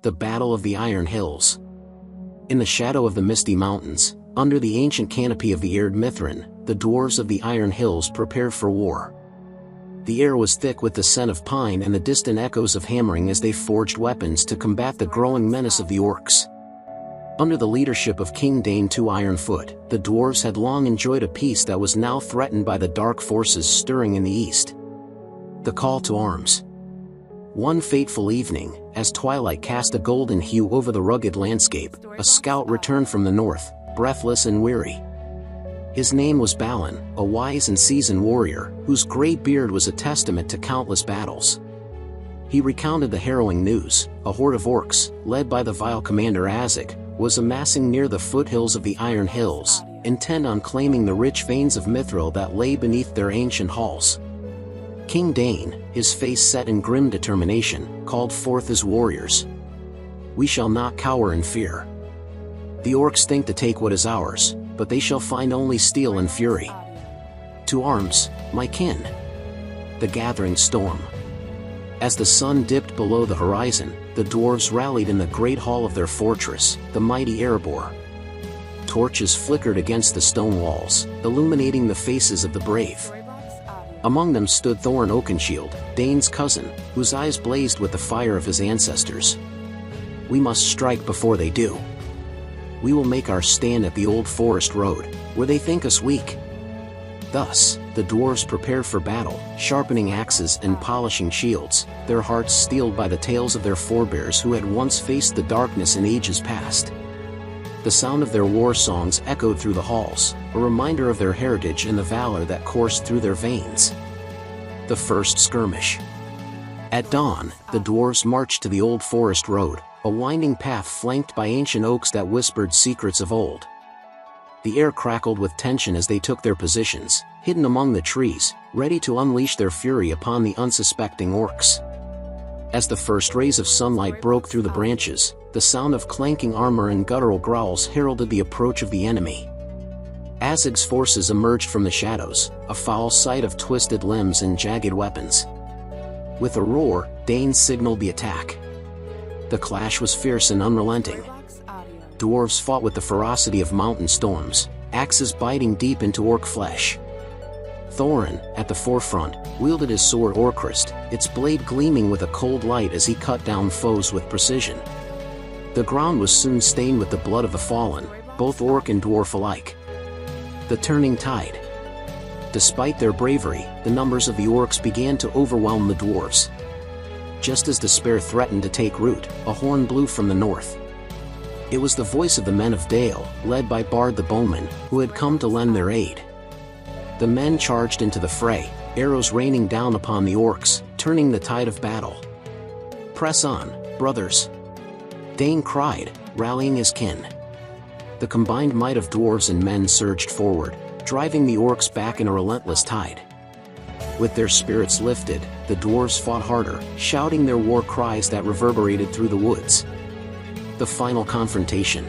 The Battle of the Iron Hills. In the shadow of the misty mountains, under the ancient canopy of the Erd Mithrin, the dwarves of the Iron Hills prepared for war. The air was thick with the scent of pine and the distant echoes of hammering as they forged weapons to combat the growing menace of the orcs. Under the leadership of King Dain II Ironfoot, the dwarves had long enjoyed a peace that was now threatened by the dark forces stirring in the east. The call to arms. One fateful evening, as twilight cast a golden hue over the rugged landscape, a scout returned from the north, breathless and weary. His name was Balin, a wise and seasoned warrior, whose gray beard was a testament to countless battles. He recounted the harrowing news: a horde of orcs, led by the vile commander Azig, was amassing near the foothills of the Iron Hills, intent on claiming the rich veins of mithril that lay beneath their ancient halls. King Dain, his face set in grim determination, called forth his warriors. "We shall not cower in fear. The orcs think to take what is ours, but they shall find only steel and fury. To arms, my kin." The gathering storm. As the sun dipped below the horizon, the dwarves rallied in the great hall of their fortress, the mighty Erebor. Torches flickered against the stone walls, illuminating the faces of the brave. Among them stood Thorin Oakenshield, Dain's cousin, whose eyes blazed with the fire of his ancestors. "We must strike before they do. We will make our stand at the old forest road, where they think us weak." Thus, the dwarves prepared for battle, sharpening axes and polishing shields, their hearts steeled by the tales of their forebears who had once faced the darkness in ages past. The sound of their war songs echoed through the halls, a reminder of their heritage and the valor that coursed through their veins. The first skirmish. At dawn, the dwarves marched to the old forest road, a winding path flanked by ancient oaks that whispered secrets of old. The air crackled with tension as they took their positions, hidden among the trees, ready to unleash their fury upon the unsuspecting orcs. As the first rays of sunlight broke through the branches, the sound of clanking armor and guttural growls heralded the approach of the enemy. Azig's forces emerged from the shadows, a foul sight of twisted limbs and jagged weapons. With a roar, Dain signaled the attack. The clash was fierce and unrelenting. Dwarves fought with the ferocity of mountain storms, axes biting deep into orc flesh. Thorin, at the forefront, wielded his sword Orcrist, its blade gleaming with a cold light as he cut down foes with precision. The ground was soon stained with the blood of the fallen, both orc and dwarf alike. The turning tide. Despite their bravery, the numbers of the orcs began to overwhelm the dwarves. Just as despair threatened to take root, a horn blew from the north. It was the voice of the men of Dale, led by Bard the Bowman, who had come to lend their aid. The men charged into the fray, arrows raining down upon the orcs, turning the tide of battle. "Press on, brothers!" Dain cried, rallying his kin. The combined might of dwarves and men surged forward, driving the orcs back in a relentless tide. With their spirits lifted, the dwarves fought harder, shouting their war cries that reverberated through the woods. The final confrontation.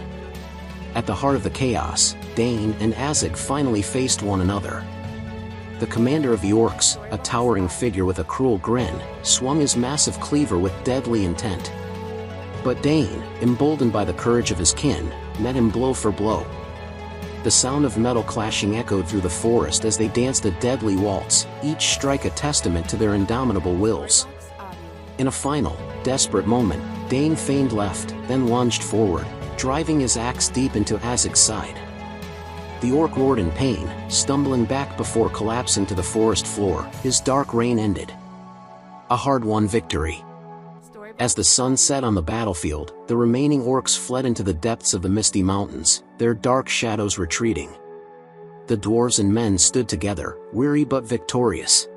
At the heart of the chaos, Dain and Azig finally faced one another. The commander of the orcs, a towering figure with a cruel grin, swung his massive cleaver with deadly intent. But Dain, emboldened by the courage of his kin, met him blow for blow. The sound of metal clashing echoed through the forest as they danced a deadly waltz, each strike a testament to their indomitable wills. In a final, desperate moment, Dain feigned left, then lunged forward, driving his axe deep into Azig's side. The orc roared in pain, stumbling back before collapsing to the forest floor. His dark reign ended. A hard-won victory. As the sun set on the battlefield, the remaining orcs fled into the depths of the misty mountains, their dark shadows retreating. The dwarves and men stood together, weary but victorious.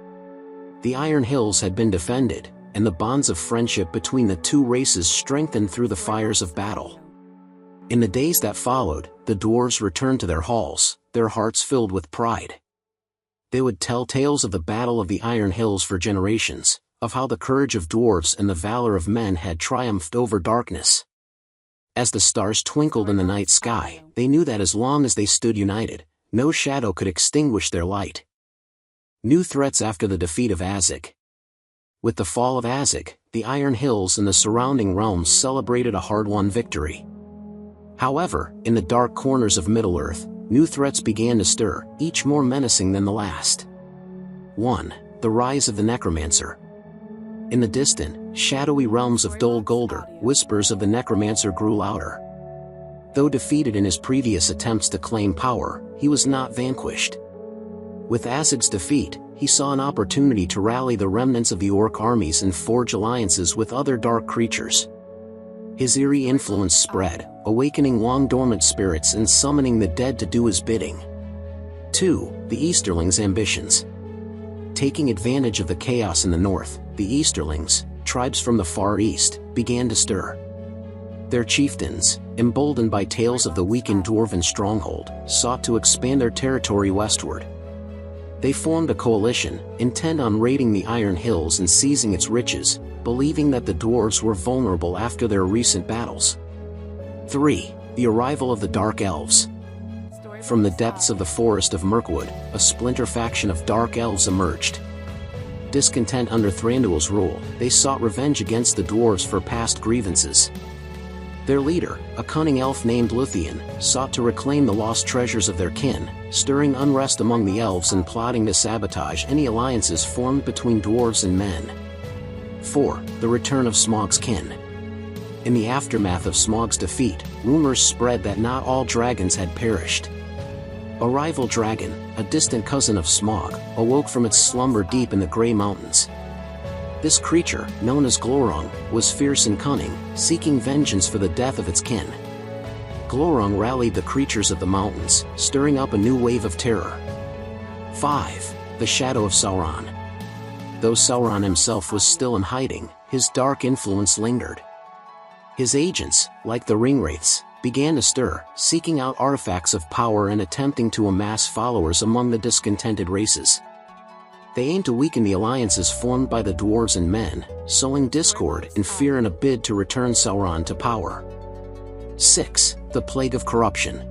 The Iron Hills had been defended, and the bonds of friendship between the two races strengthened through the fires of battle. In the days that followed, the dwarves returned to their halls, their hearts filled with pride. They would tell tales of the Battle of the Iron Hills for generations, of how the courage of dwarves and the valor of men had triumphed over darkness. As the stars twinkled in the night sky, they knew that as long as they stood united, no shadow could extinguish their light. New threats after the defeat of Azig. With the fall of Azig, the Iron Hills and the surrounding realms celebrated a hard-won victory. However, in the dark corners of Middle-earth, new threats began to stir, each more menacing than the last. 1. The rise of the necromancer. In the distant, shadowy realms of Dol Guldur, whispers of the necromancer grew louder. Though defeated in his previous attempts to claim power, he was not vanquished. With Azog's defeat, he saw an opportunity to rally the remnants of the orc armies and forge alliances with other dark creatures. His eerie influence spread, awakening long-dormant spirits and summoning the dead to do his bidding. 2. The Easterlings' ambitions. Taking advantage of the chaos in the north, the Easterlings, tribes from the Far East, began to stir. Their chieftains, emboldened by tales of the weakened dwarven stronghold, sought to expand their territory westward. They formed a coalition, intent on raiding the Iron Hills and seizing its riches, believing that the dwarves were vulnerable after their recent battles. 3. The arrival of the Dark Elves. From the depths of the forest of Mirkwood, a splinter faction of Dark Elves emerged. Discontent under Thranduil's rule, they sought revenge against the dwarves for past grievances. Their leader, a cunning elf named Luthien, sought to reclaim the lost treasures of their kin, stirring unrest among the elves and plotting to sabotage any alliances formed between dwarves and men. 4. The return of Smaug's kin. In the aftermath of Smaug's defeat, rumors spread that not all dragons had perished. A rival dragon, a distant cousin of Smaug, awoke from its slumber deep in the Grey Mountains. This creature, known as Glorung, was fierce and cunning, seeking vengeance for the death of its kin. Glorung rallied the creatures of the mountains, stirring up a new wave of terror. 5. The Shadow of Sauron. Though Sauron himself was still in hiding, his dark influence lingered. His agents, like the Ringwraiths, began to stir, seeking out artifacts of power and attempting to amass followers among the discontented races. They aimed to weaken the alliances formed by the dwarves and men, sowing discord and fear in a bid to return Sauron to power. 6. The Plague of Corruption.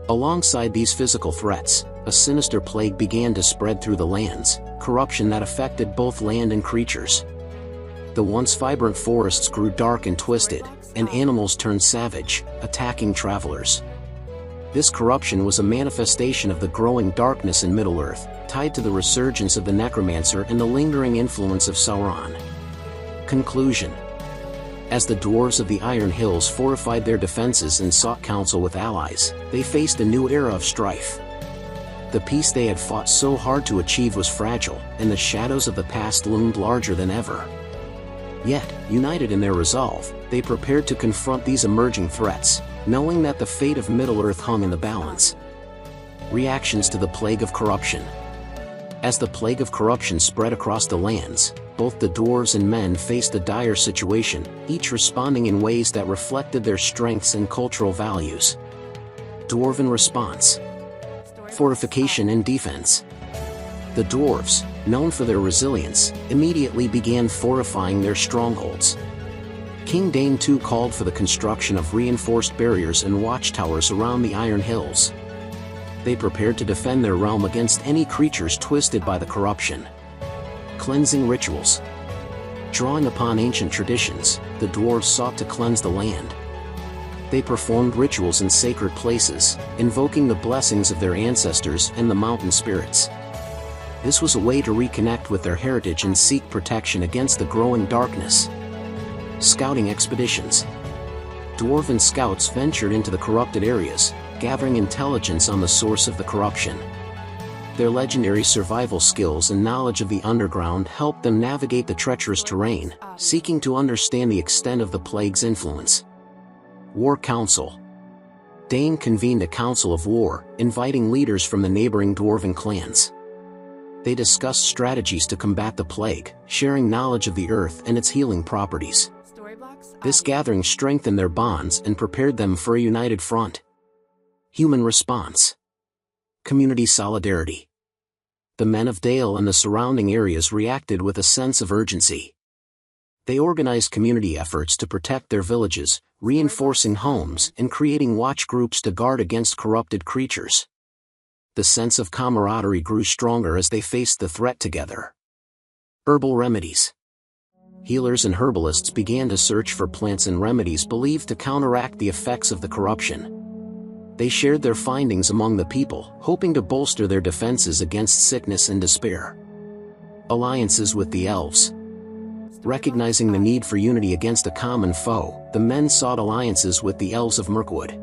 Alongside these physical threats, a sinister plague began to spread through the lands, corruption that affected both land and creatures. The once vibrant forests grew dark and twisted, and animals turned savage, attacking travelers. This corruption was a manifestation of the growing darkness in Middle-earth, tied to the resurgence of the necromancer and the lingering influence of Sauron. Conclusion. As the dwarves of the Iron Hills fortified their defenses and sought counsel with allies, they faced a new era of strife. The peace they had fought so hard to achieve was fragile, and the shadows of the past loomed larger than ever. Yet, united in their resolve, they prepared to confront these emerging threats, knowing that the fate of Middle-earth hung in the balance. Reactions to the Plague of Corruption. As the Plague of Corruption spread across the lands, both the dwarves and men faced a dire situation, each responding in ways that reflected their strengths and cultural values. Dwarven response. Fortification and defense. The dwarves, known for their resilience, immediately began fortifying their strongholds. King Dain II called for the construction of reinforced barriers and watchtowers around the Iron Hills. They prepared to defend their realm against any creatures twisted by the corruption. Cleansing rituals. Drawing upon ancient traditions, the dwarves sought to cleanse the land. They performed rituals in sacred places, invoking the blessings of their ancestors and the mountain spirits. This was a way to reconnect with their heritage and seek protection against the growing darkness. Scouting expeditions. Dwarven scouts ventured into the corrupted areas, gathering intelligence on the source of the corruption. Their legendary survival skills and knowledge of the underground helped them navigate the treacherous terrain, seeking to understand the extent of the plague's influence. War Council. Dain convened a council of war, inviting leaders from the neighboring dwarven clans. They discussed strategies to combat the plague, sharing knowledge of the earth and its healing properties. This gathering strengthened their bonds and prepared them for a united front. Human response. Community solidarity. The men of Dale and the surrounding areas reacted with a sense of urgency. They organized community efforts to protect their villages, reinforcing homes and creating watch groups to guard against corrupted creatures. The sense of camaraderie grew stronger as they faced the threat together. Herbal remedies. Healers and herbalists began to search for plants and remedies believed to counteract the effects of the corruption. They shared their findings among the people, hoping to bolster their defenses against sickness and despair. Alliances with the elves. Recognizing the need for unity against a common foe, the men sought alliances with the elves of Mirkwood.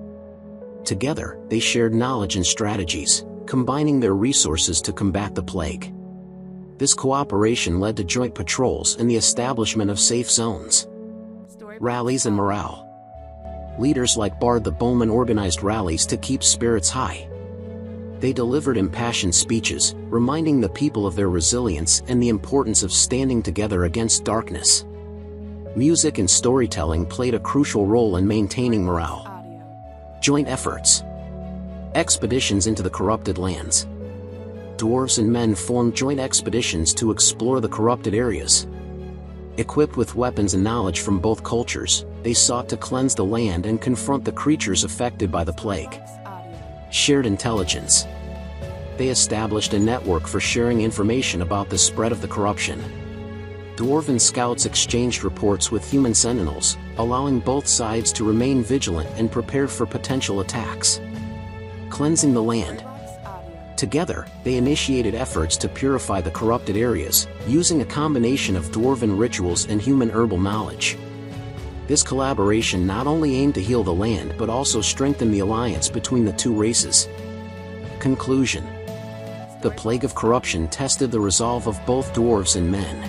Together, they shared knowledge and strategies, combining their resources to combat the plague. This cooperation led to joint patrols and the establishment of safe zones. Rallies and morale. Leaders like Bard the Bowman organized rallies to keep spirits high. They delivered impassioned speeches, reminding the people of their resilience and the importance of standing together against darkness. Music and storytelling played a crucial role in maintaining morale. Joint efforts. Expeditions into the corrupted lands. Dwarves and men formed joint expeditions to explore the corrupted areas. Equipped with weapons and knowledge from both cultures, they sought to cleanse the land and confront the creatures affected by the plague. Shared intelligence. They established a network for sharing information about the spread of the corruption. Dwarven scouts exchanged reports with human sentinels, allowing both sides to remain vigilant and prepared for potential attacks. Cleansing the land. Together, they initiated efforts to purify the corrupted areas, using a combination of dwarven rituals and human herbal knowledge. This collaboration not only aimed to heal the land but also strengthened the alliance between the two races. Conclusion. The plague of corruption tested the resolve of both dwarves and men.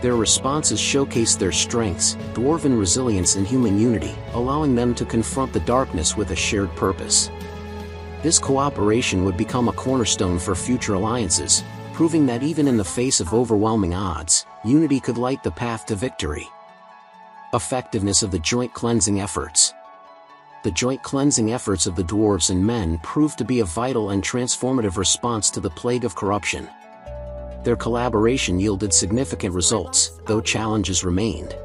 Their responses showcased their strengths, dwarven resilience and human unity, allowing them to confront the darkness with a shared purpose. This cooperation would become a cornerstone for future alliances, proving that even in the face of overwhelming odds, unity could light the path to victory. Effectiveness of the joint cleansing efforts. The joint cleansing efforts of the dwarves and men proved to be a vital and transformative response to the plague of corruption. Their collaboration yielded significant results, though challenges remained.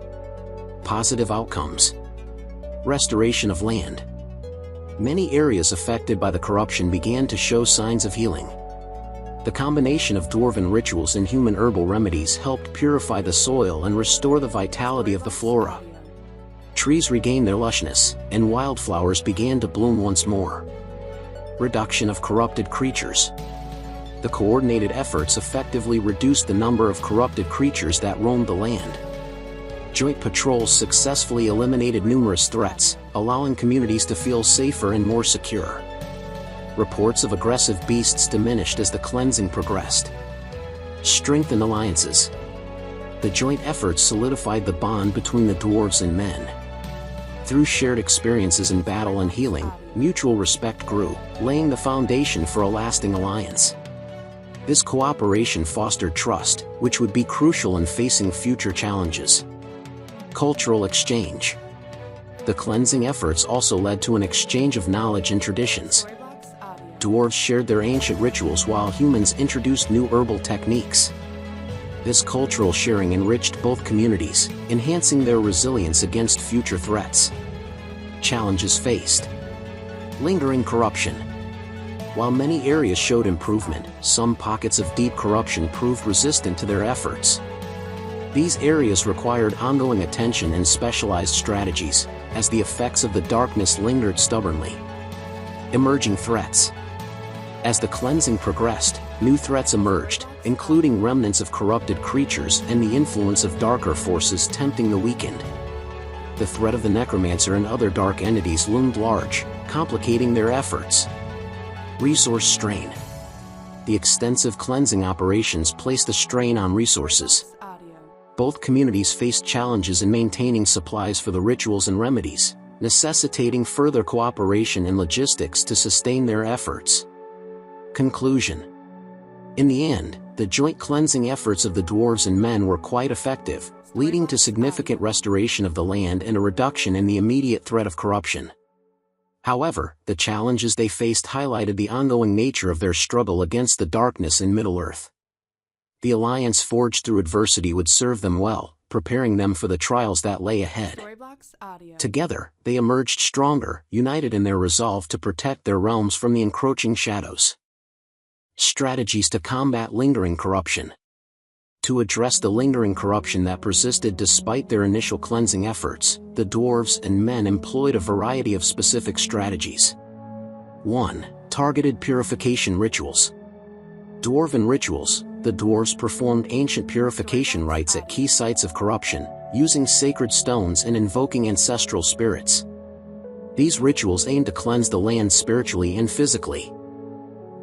Positive outcomes. Restoration of land. Many areas affected by the corruption began to show signs of healing. The combination of dwarven rituals and human herbal remedies helped purify the soil and restore the vitality of the flora. Trees regained their lushness, and wildflowers began to bloom once more. Reduction of corrupted creatures. The coordinated efforts effectively reduced the number of corrupted creatures that roamed the land. Joint patrols successfully eliminated numerous threats, allowing communities to feel safer and more secure. Reports of aggressive beasts diminished as the cleansing progressed. Strengthened alliances. The joint efforts solidified the bond between the dwarves and men. Through shared experiences in battle and healing, mutual respect grew, laying the foundation for a lasting alliance. This cooperation fostered trust, which would be crucial in facing future challenges. Cultural exchange. The cleansing efforts also led to an exchange of knowledge and traditions. Dwarves shared their ancient rituals while humans introduced new herbal techniques. This cultural sharing enriched both communities, enhancing their resilience against future threats. Challenges faced. Lingering corruption. While many areas showed improvement, some pockets of deep corruption proved resistant to their efforts. These areas required ongoing attention and specialized strategies, as the effects of the darkness lingered stubbornly. Emerging threats. As the cleansing progressed, new threats emerged, including remnants of corrupted creatures and the influence of darker forces tempting the weakened. The threat of the necromancer and other dark entities loomed large, complicating their efforts. Resource strain. The extensive cleansing operations placed a strain on resources. Both communities faced challenges in maintaining supplies for the rituals and remedies, necessitating further cooperation and logistics to sustain their efforts. Conclusion. In the end, the joint cleansing efforts of the dwarves and men were quite effective, leading to significant restoration of the land and a reduction in the immediate threat of corruption. However, the challenges they faced highlighted the ongoing nature of their struggle against the darkness in Middle-earth. The alliance forged through adversity would serve them well, preparing them for the trials that lay ahead. Together, they emerged stronger, united in their resolve to protect their realms from the encroaching shadows. Strategies to combat lingering corruption. To address the lingering corruption that persisted despite their initial cleansing efforts, the dwarves and men employed a variety of specific strategies. 1. Targeted purification rituals. Dwarven rituals. The dwarves performed ancient purification rites at key sites of corruption, using sacred stones and invoking ancestral spirits. These rituals aimed to cleanse the land spiritually and physically.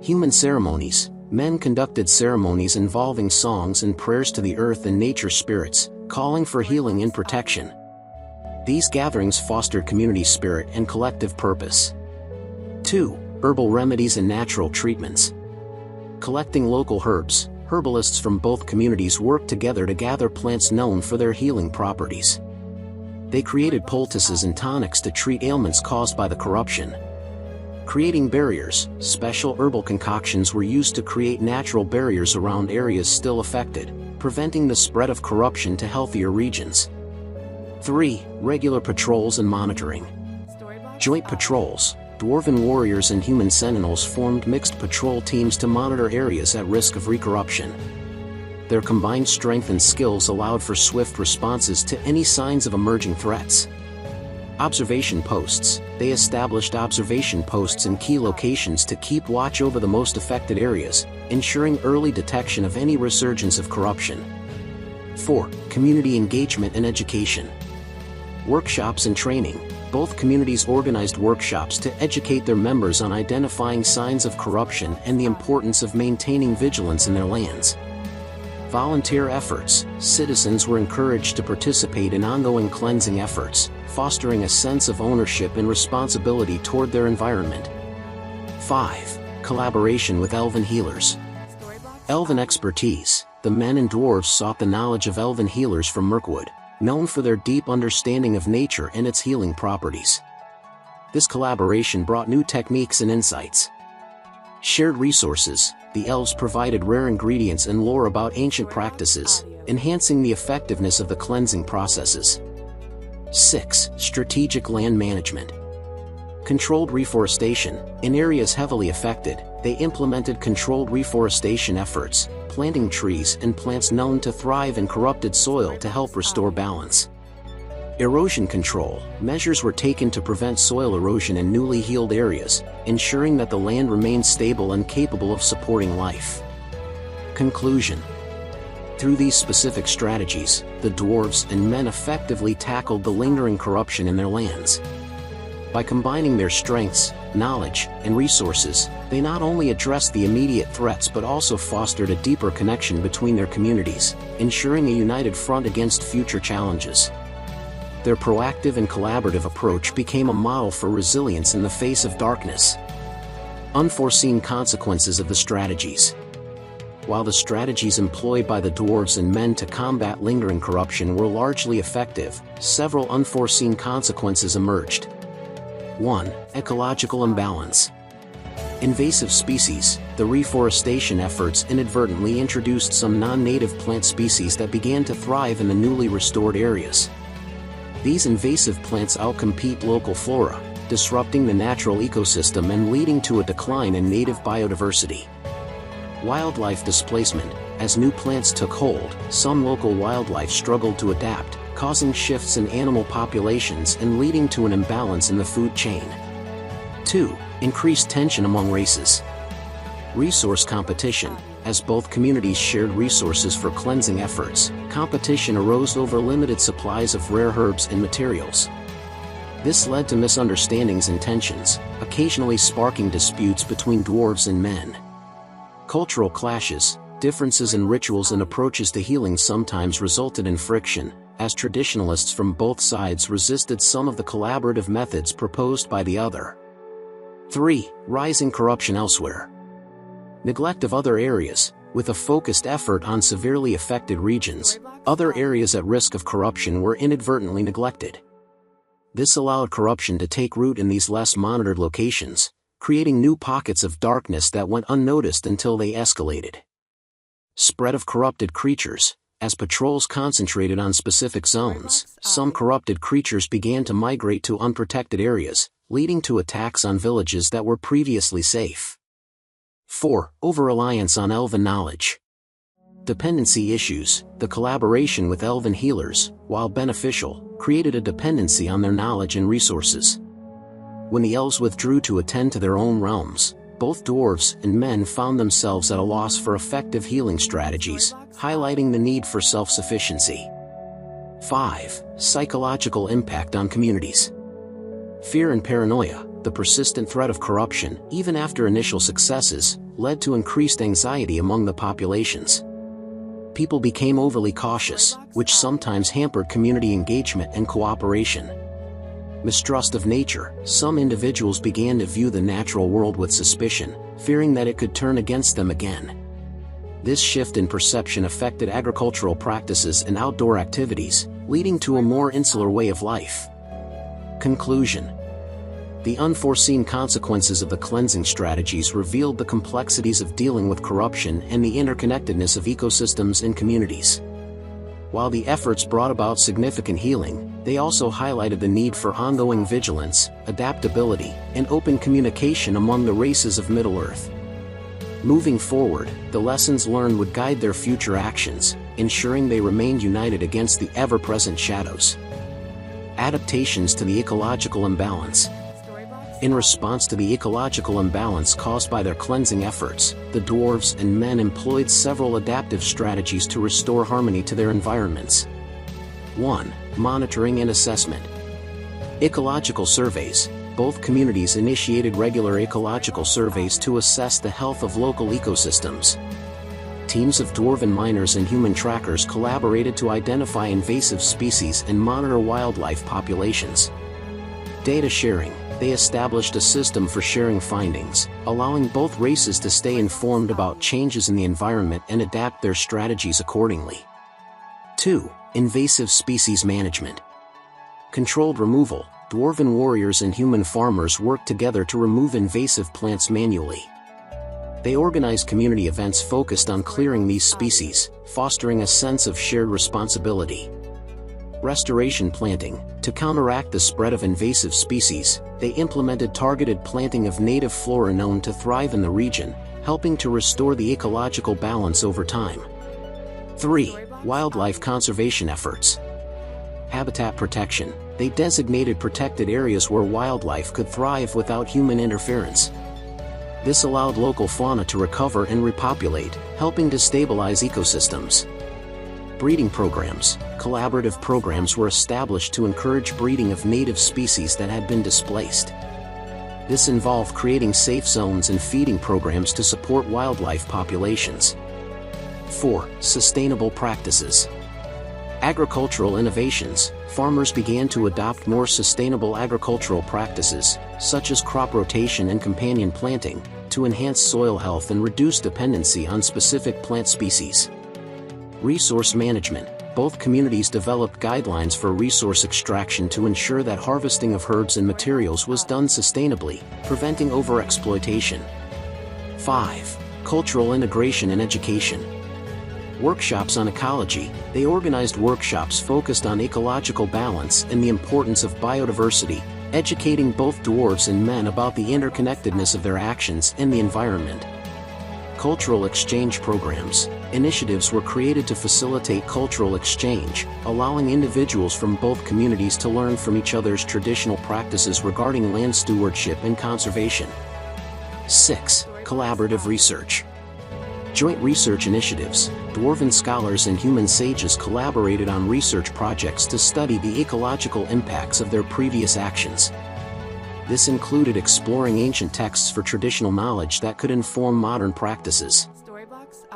Human ceremonies. Men conducted ceremonies involving songs and prayers to the earth and nature spirits, calling for healing and protection. These gatherings fostered community spirit and collective purpose. 2. Herbal remedies and natural treatments. Collecting local herbs. Herbalists from both communities worked together to gather plants known for their healing properties. They created poultices and tonics to treat ailments caused by the corruption. Creating barriers. Special herbal concoctions were used to create natural barriers around areas still affected, preventing the spread of corruption to healthier regions. 3. Regular patrols and monitoring. Joint patrols. Dwarven warriors and human sentinels formed mixed patrol teams to monitor areas at risk of recorruption. Their combined strength and skills allowed for swift responses to any signs of emerging threats. Observation posts. They established observation posts in key locations to keep watch over the most affected areas, ensuring early detection of any resurgence of corruption. 4. Community engagement and education. Workshops and training. Both communities organized workshops to educate their members on identifying signs of corruption and the importance of maintaining vigilance in their lands. Volunteer efforts. Citizens were encouraged to participate in ongoing cleansing efforts, fostering a sense of ownership and responsibility toward their environment. 5. Collaboration with elven healers. Elven expertise. The men and dwarves sought the knowledge of elven healers from Mirkwood, known for their deep understanding of nature and its healing properties. This collaboration brought new techniques and insights. Shared resources. The elves provided rare ingredients and lore about ancient practices, enhancing the effectiveness of the cleansing processes. 6. Strategic land management. Controlled reforestation. In areas heavily affected, they implemented controlled reforestation efforts, planting trees and plants known to thrive in corrupted soil to help restore balance. Erosion control. Measures were taken to prevent soil erosion in newly healed areas, ensuring that the land remained stable and capable of supporting life. Conclusion. Through these specific strategies, the dwarves and men effectively tackled the lingering corruption in their lands. By combining their strengths, knowledge, and resources, they not only addressed the immediate threats but also fostered a deeper connection between their communities, ensuring a united front against future challenges. Their proactive and collaborative approach became a model for resilience in the face of darkness. Unforeseen consequences of the strategies. While the strategies employed by the dwarves and men to combat lingering corruption were largely effective, several unforeseen consequences emerged. 1. Ecological imbalance. Invasive species. The reforestation efforts inadvertently introduced some non-native plant species that began to thrive in the newly restored areas. These invasive plants outcompete local flora, disrupting the natural ecosystem and leading to a decline in native biodiversity. Wildlife displacement. As new plants took hold, some local wildlife struggled to adapt, causing shifts in animal populations and leading to an imbalance in the food chain. 2. Increased tension among races. Resource competition. As both communities shared resources for cleansing efforts, competition arose over limited supplies of rare herbs and materials. This led to misunderstandings and tensions, occasionally sparking disputes between dwarves and men. Cultural clashes. Differences in rituals and approaches to healing sometimes resulted in friction, as traditionalists from both sides resisted some of the collaborative methods proposed by the other. 3. Rising corruption elsewhere. Neglect of other areas. With a focused effort on severely affected regions, other areas at risk of corruption were inadvertently neglected. This allowed corruption to take root in these less monitored locations, creating new pockets of darkness that went unnoticed until they escalated. Spread of corrupted creatures. As patrols concentrated on specific zones, some corrupted creatures began to migrate to unprotected areas, leading to attacks on villages that were previously safe. 4. Over-reliance on elven knowledge. Dependency issues. The collaboration with elven healers, while beneficial, created a dependency on their knowledge and resources. When the elves withdrew to attend to their own realms, both dwarves and men found themselves at a loss for effective healing strategies, highlighting the need for self-sufficiency. 5. Psychological impact on communities. Fear and paranoia, the persistent threat of corruption, even after initial successes, led to increased anxiety among the populations. People became overly cautious, which sometimes hampered community engagement and cooperation. Mistrust of nature. Some individuals began to view the natural world with suspicion, fearing that it could turn against them again. This shift in perception affected agricultural practices and outdoor activities, leading to a more insular way of life. Conclusion. The unforeseen consequences of the cleansing strategies revealed the complexities of dealing with corruption and the interconnectedness of ecosystems and communities. While the efforts brought about significant healing, they also highlighted the need for ongoing vigilance, adaptability, and open communication among the races of Middle-earth. Moving forward, the lessons learned would guide their future actions, ensuring they remained united against the ever-present shadows. Adaptations to the ecological imbalance. In response to the ecological imbalance caused by their cleansing efforts, the dwarves and men employed several adaptive strategies to restore harmony to their environments. 1. Monitoring and assessment. Ecological surveys. Both communities initiated regular ecological surveys to assess the health of local ecosystems. Teams of dwarven miners and human trackers collaborated to identify invasive species and monitor wildlife populations. Data sharing. They established a system for sharing findings, allowing both races to stay informed about changes in the environment and adapt their strategies accordingly. 2. Invasive species management. Controlled removal. Dwarven warriors and human farmers worked together to remove invasive plants manually. They organized community events focused on clearing these species, fostering a sense of shared responsibility. Restoration planting. To counteract the spread of invasive species, they implemented targeted planting of native flora known to thrive in the region, helping to restore the ecological balance over time. 3. Wildlife conservation efforts. Habitat protection. They designated protected areas where wildlife could thrive without human interference. This allowed local fauna to recover and repopulate, helping to stabilize ecosystems. Breeding programs. Collaborative programs were established to encourage breeding of native species that had been displaced. This involved creating safe zones and feeding programs to support wildlife populations. 4. Sustainable practices. Agricultural innovations. Farmers began to adopt more sustainable agricultural practices, such as crop rotation and companion planting, to enhance soil health and reduce dependency on specific plant species. Resource management. Both communities developed guidelines for resource extraction to ensure that harvesting of herbs and materials was done sustainably, preventing overexploitation. 5. Cultural integration and education. Workshops on ecology. They organized workshops focused on ecological balance and the importance of biodiversity, educating both dwarves and men about the interconnectedness of their actions and the environment. Cultural exchange programs. Initiatives were created to facilitate cultural exchange, allowing individuals from both communities to learn from each other's traditional practices regarding land stewardship and conservation. 6. Collaborative research. Joint research initiatives. Dwarven scholars and human sages collaborated on research projects to study the ecological impacts of their previous actions. This included exploring ancient texts for traditional knowledge that could inform modern practices.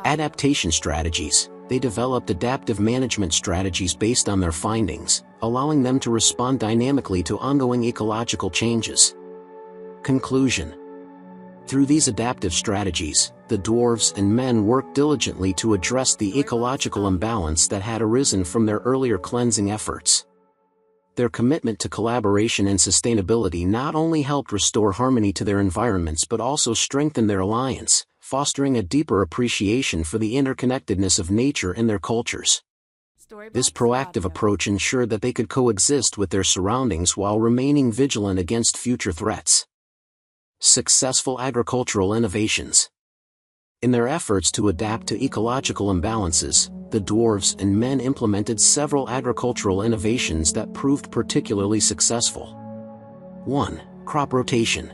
Adaptation strategies. They developed adaptive management strategies based on their findings, allowing them to respond dynamically to ongoing ecological changes. Conclusion. Through these adaptive strategies, the dwarves and men worked diligently to address the ecological imbalance that had arisen from their earlier cleansing efforts. Their commitment to collaboration and sustainability not only helped restore harmony to their environments but also strengthened their alliance, fostering a deeper appreciation for the interconnectedness of nature and their cultures. This proactive approach ensured that they could coexist with their surroundings while remaining vigilant against future threats. Successful agricultural innovations. In their efforts to adapt to ecological imbalances, the dwarves and men implemented several agricultural innovations that proved particularly successful. 1. Crop rotation.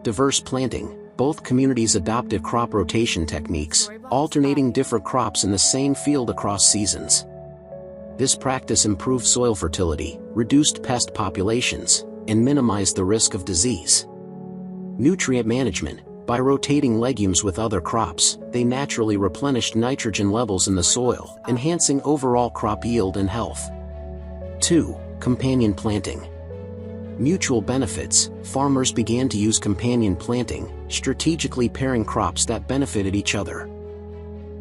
Diverse planting. Both communities adopted crop rotation techniques, alternating different crops in the same field across seasons. This practice improved soil fertility, reduced pest populations, and minimized the risk of disease. Nutrient management. By rotating legumes with other crops, they naturally replenished nitrogen levels in the soil, enhancing overall crop yield and health. 2. Companion planting. Mutual benefits. Farmers began to use companion planting, strategically pairing crops that benefited each other.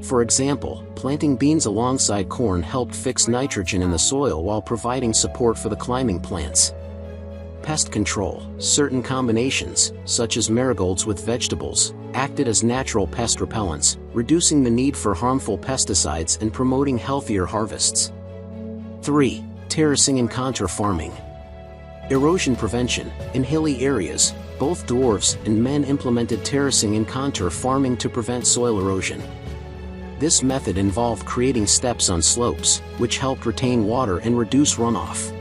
For example, planting beans alongside corn helped fix nitrogen in the soil while providing support for the climbing plants. Pest control. Certain combinations, such as marigolds with vegetables, acted as natural pest repellents, reducing the need for harmful pesticides and promoting healthier harvests. 3. Terracing and contour farming. Erosion prevention. In hilly areas, both dwarves and men implemented terracing and contour farming to prevent soil erosion. This method involved creating steps on slopes, which helped retain water and reduce runoff.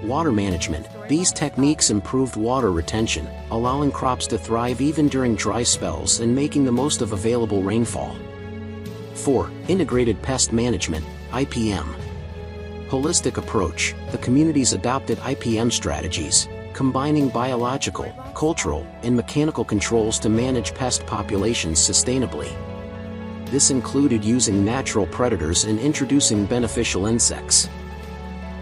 Water management. These techniques improved water retention, allowing crops to thrive even during dry spells and making the most of available rainfall. 4. Integrated pest management, IPM. Holistic approach. The communities adopted IPM strategies, combining biological, cultural, and mechanical controls to manage pest populations sustainably. This included using natural predators and introducing beneficial insects.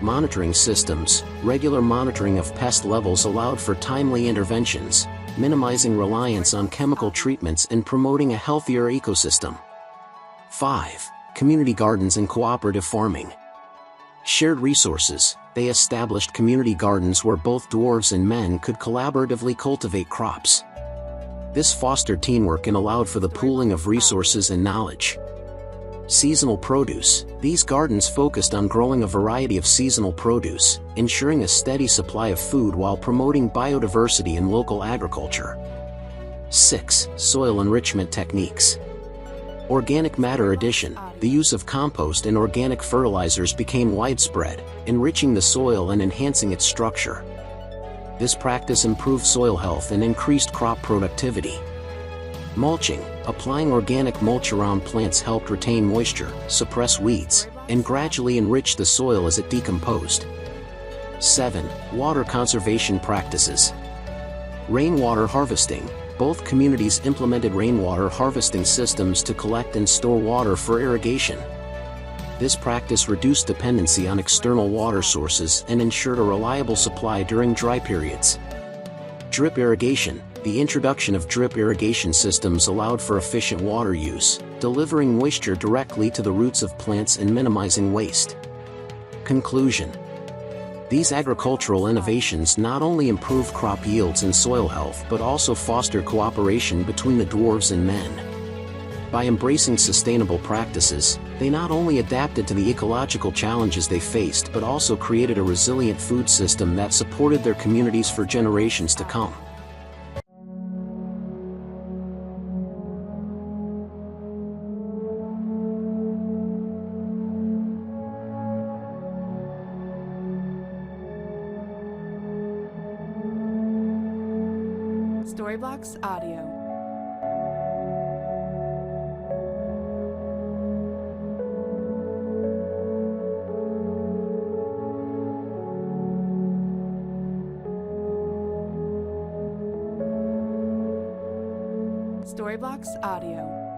Monitoring systems. Regular monitoring of pest levels allowed for timely interventions, minimizing reliance on chemical treatments and promoting a healthier ecosystem. 5. Community gardens and cooperative farming. Shared resources. They established community gardens where both dwarves and men could collaboratively cultivate crops. This fostered teamwork and allowed for the pooling of resources and knowledge. Seasonal produce. These gardens focused on growing a variety of seasonal produce, ensuring a steady supply of food while promoting biodiversity in local agriculture. 6. Soil enrichment techniques. Organic matter addition. The use of compost and organic fertilizers became widespread, enriching the soil and enhancing its structure. This practice improved soil health and increased crop productivity. Mulching. Applying organic mulch around plants helped retain moisture, suppress weeds, and gradually enrich the soil as it decomposed. 7. Water conservation practices. Rainwater harvesting. Both communities implemented rainwater harvesting systems to collect and store water for irrigation. This practice reduced dependency on external water sources and ensured a reliable supply during dry periods. Drip irrigation. The introduction of drip irrigation systems allowed for efficient water use, delivering moisture directly to the roots of plants and minimizing waste. Conclusion. These agricultural innovations not only improved crop yields and soil health but also fostered cooperation between the dwarves and men. By embracing sustainable practices, they not only adapted to the ecological challenges they faced but also created a resilient food system that supported their communities for generations to come. Storyblocks Audio. Storyblocks Audio.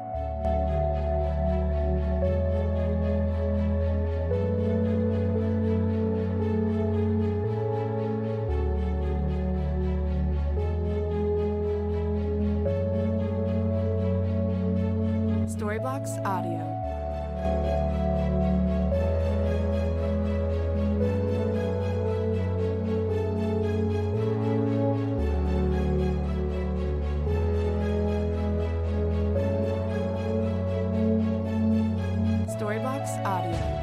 Storyblocks Audio. Storyblocks Audio.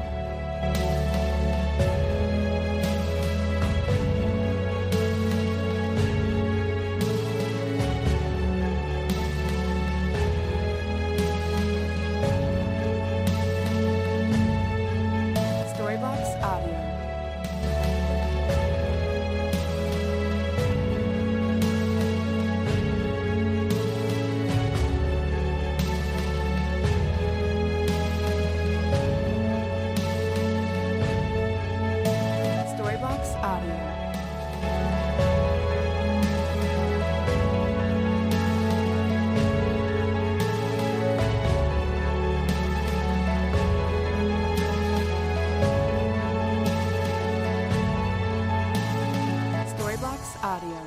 Storybox Audio.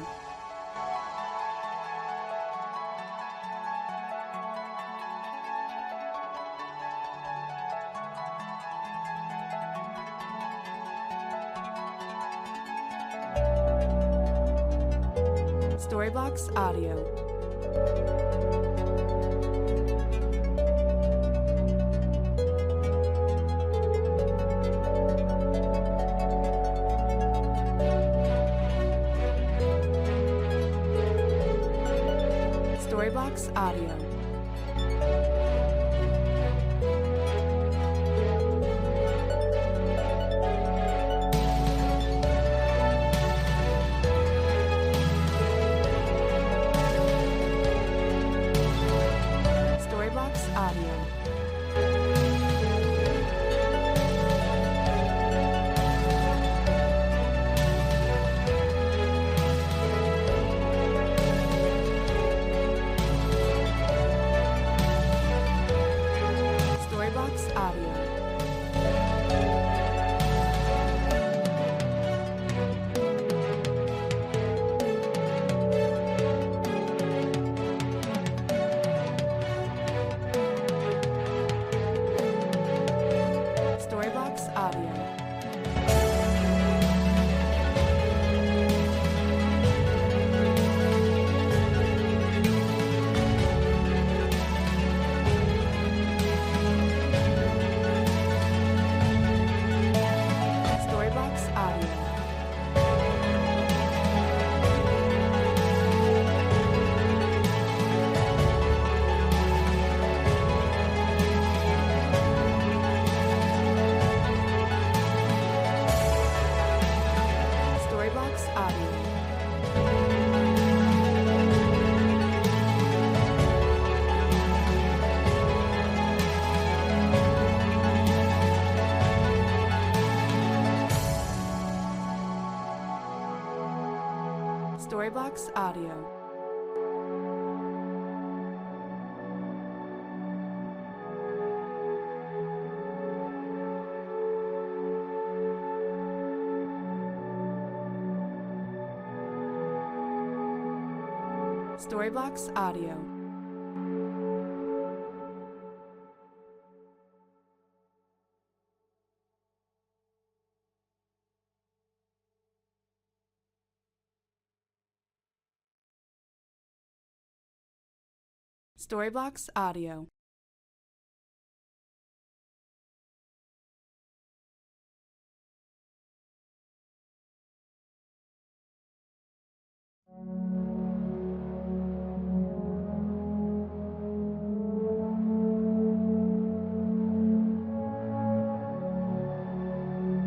Storybox Audio. Storybox Audio. Storybox Audio. Storybox Audio. Storybox Audio. Storybox Audio. Storybox Audio. Storybox Audio. Storybox Audio. Storybox Audio.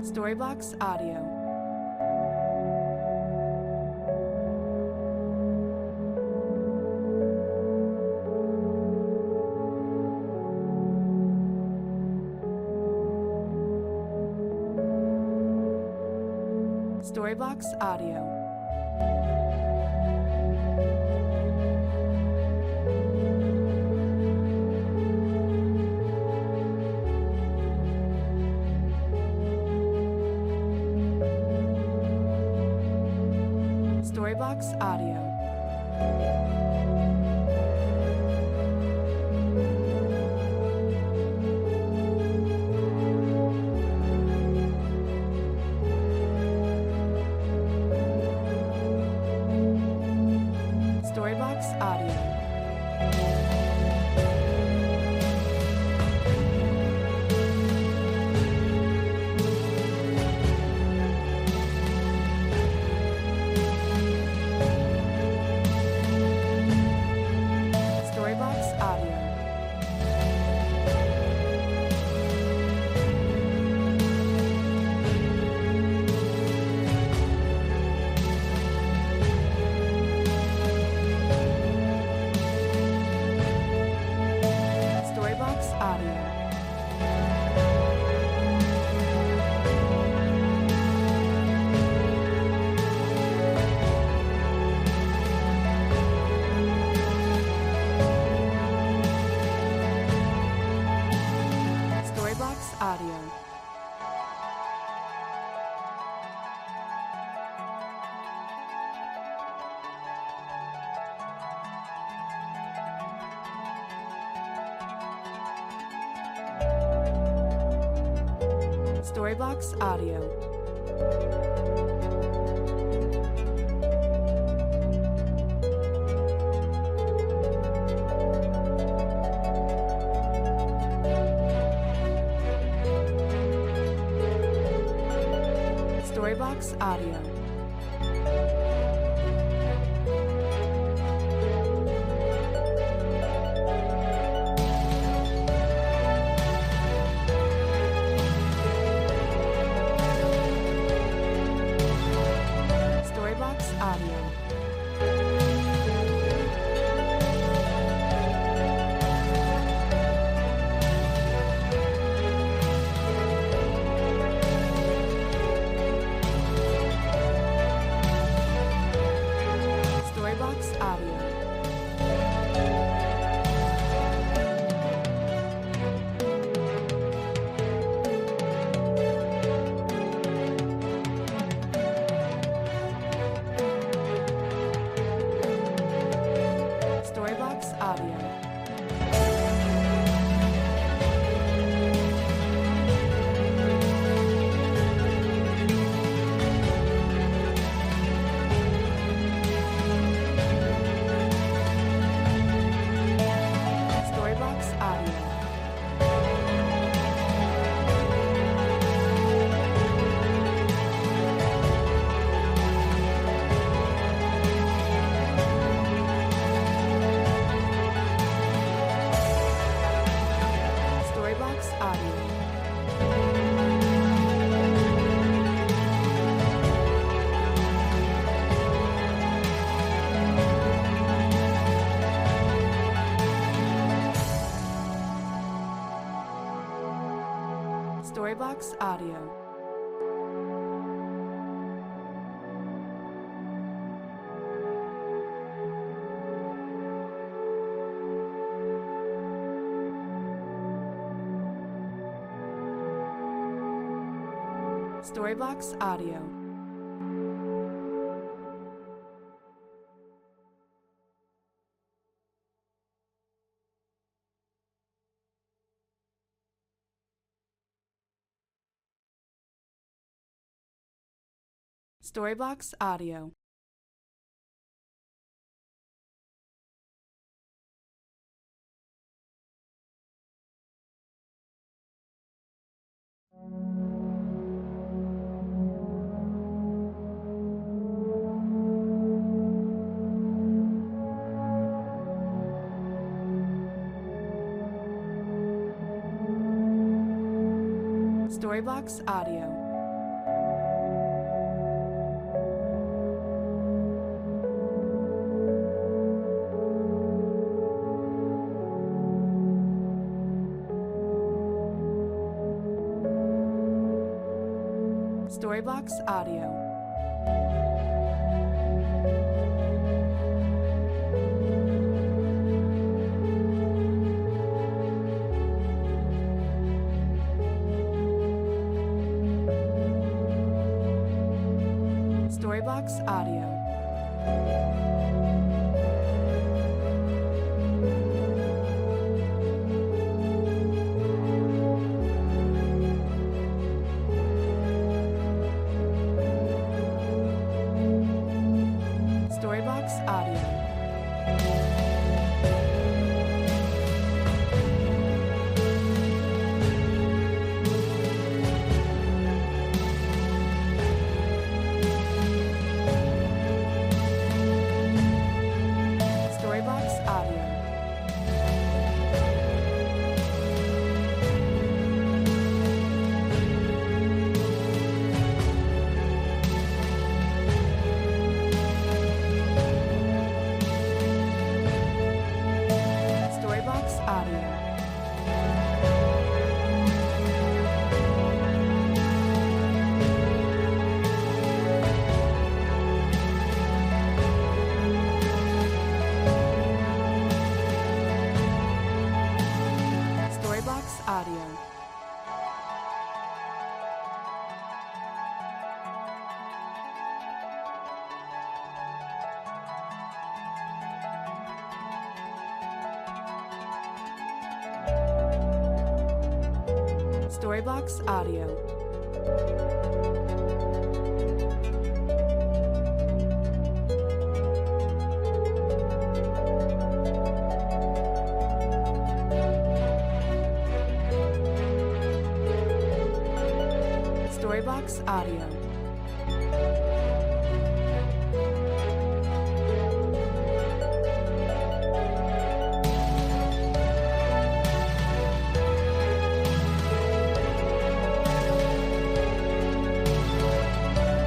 Storybox Audio. Storybox Audio. Storybox Audio. Storybox Audio. Storybox Audio. Storybox Audio. Storybox Audio. Storybox Audio. Storybox Audio. Storybox Audio. Storybox Audio. Storybox Audio. Storybox Audio. Storybox Audio. Storybox Audio. Storybox Audio. Storybox Audio. Storybox Audio. Storybox Audio. Storybox Audio. Storybox Audio. Storybox Audio. Storybox Audio.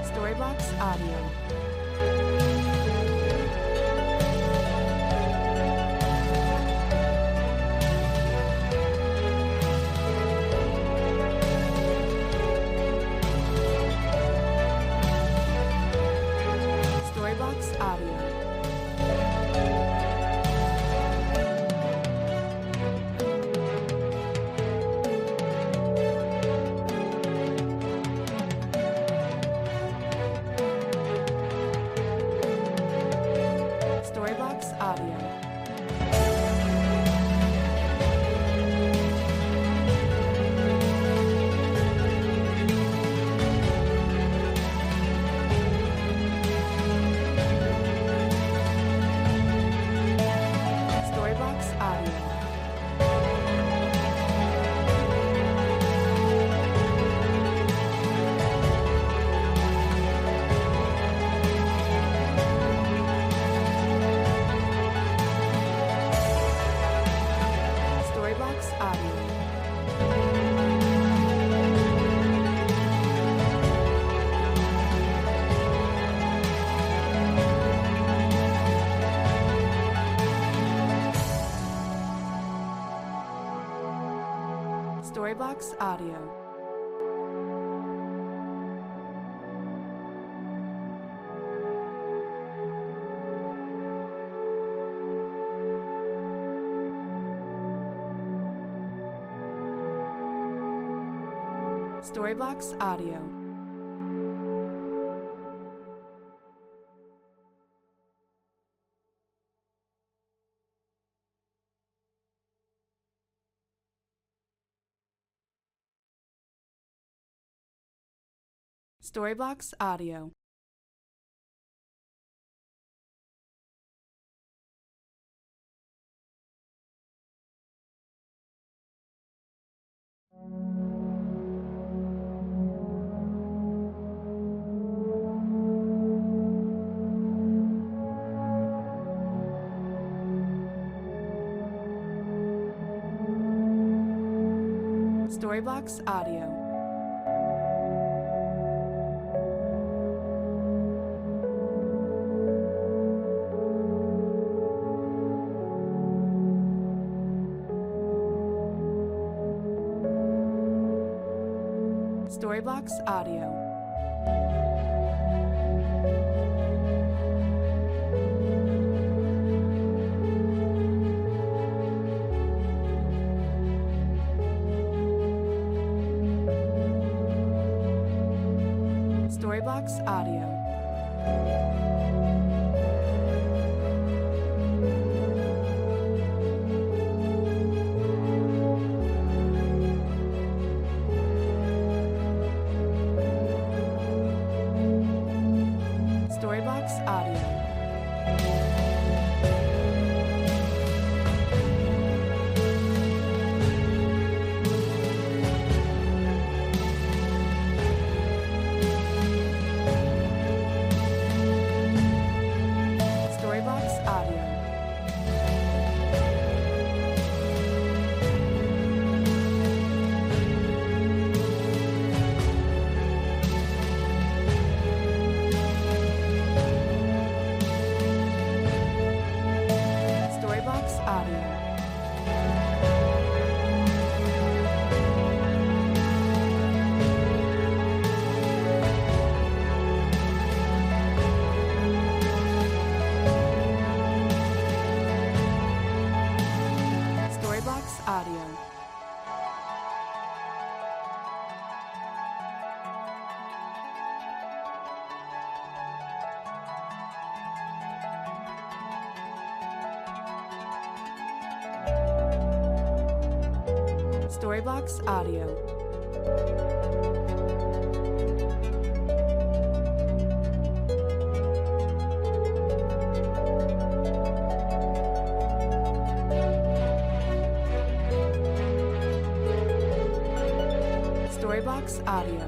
Storybox Audio. Storybox Audio. Storybox Audio. Storybox Audio. Storybox Audio. Storybox Audio. Storybox Audio. Storybox Audio. Storybox Audio. Storybox Audio. Storybox Audio. Storybox Audio. Storybox Audio. Storybox Audio. Storybox Audio. Storybox Audio. Storybox Audio.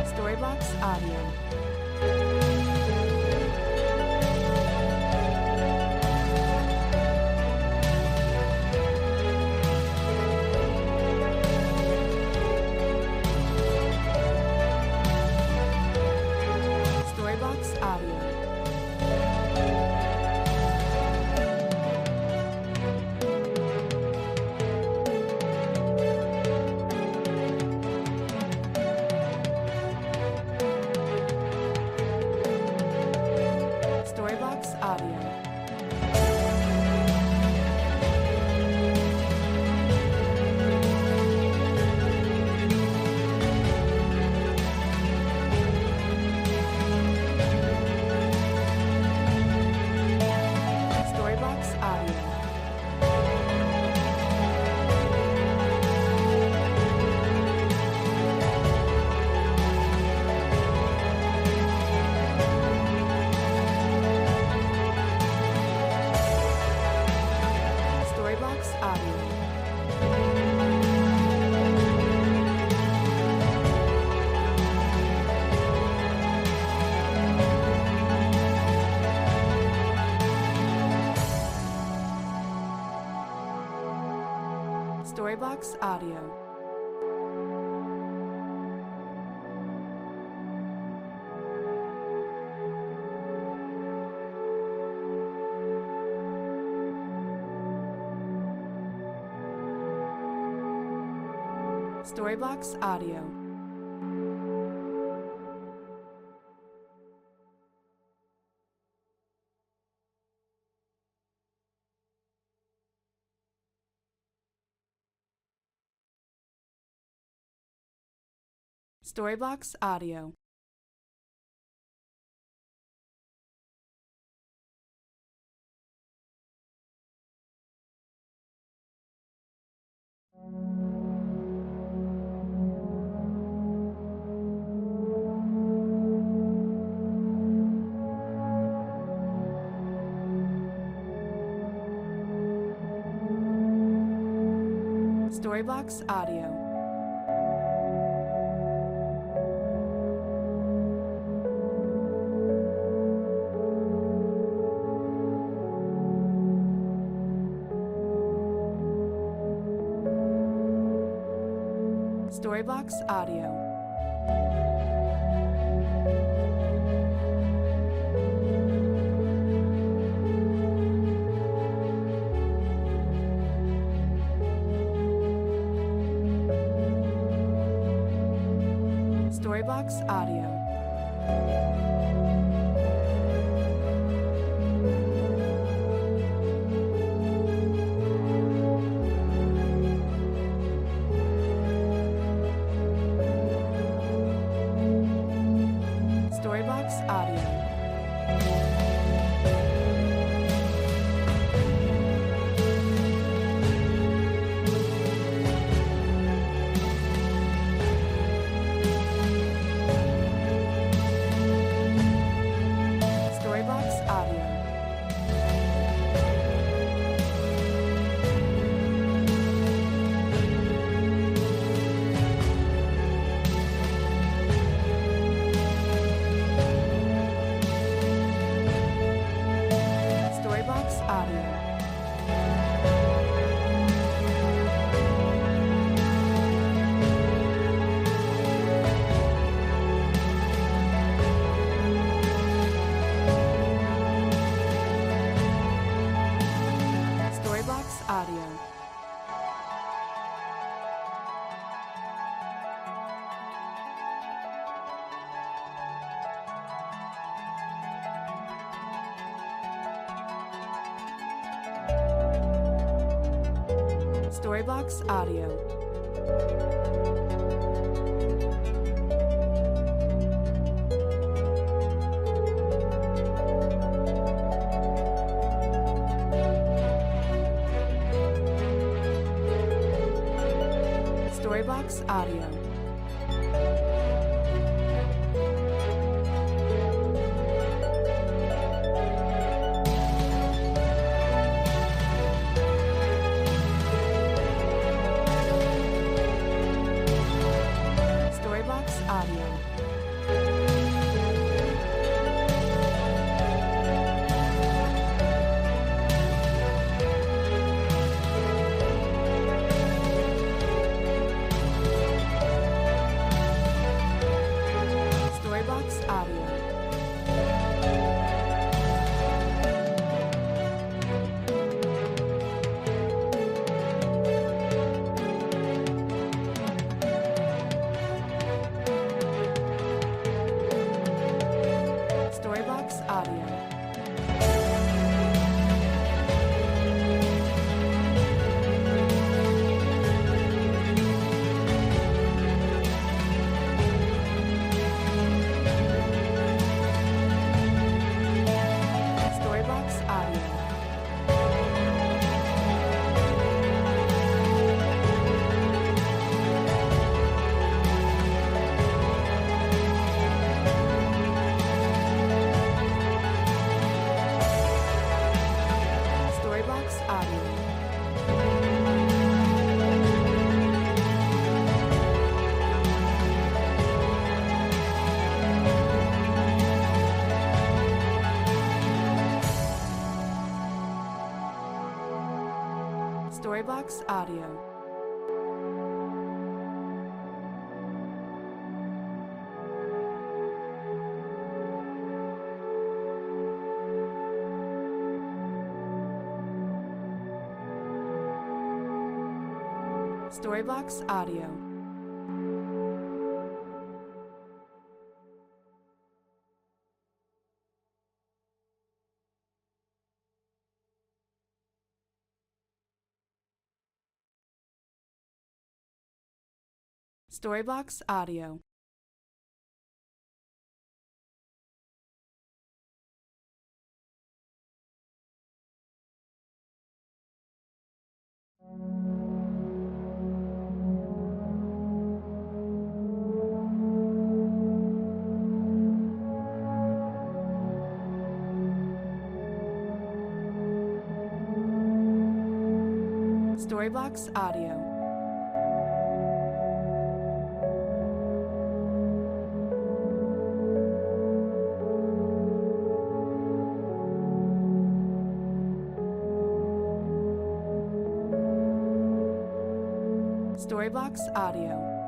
Storybox Audio. Storybox Audio. Storybox Audio. Storybox Audio. Storybox Audio. Storybox Audio. Storybox Audio. Storybox Audio. Storybox Audio. Storybox Audio. Storybox Audio. Storybox Audio. Storybox Audio. Storybox Audio. Storybox Audio. Storybox Audio. Storybox Audio. Audio. Storybox Audio. Storybox Audio. Storybox Audio. Storybox Audio. Storybox Audio. Storybox Audio. Storybox Audio. Storybox Audio. Storybox Audio.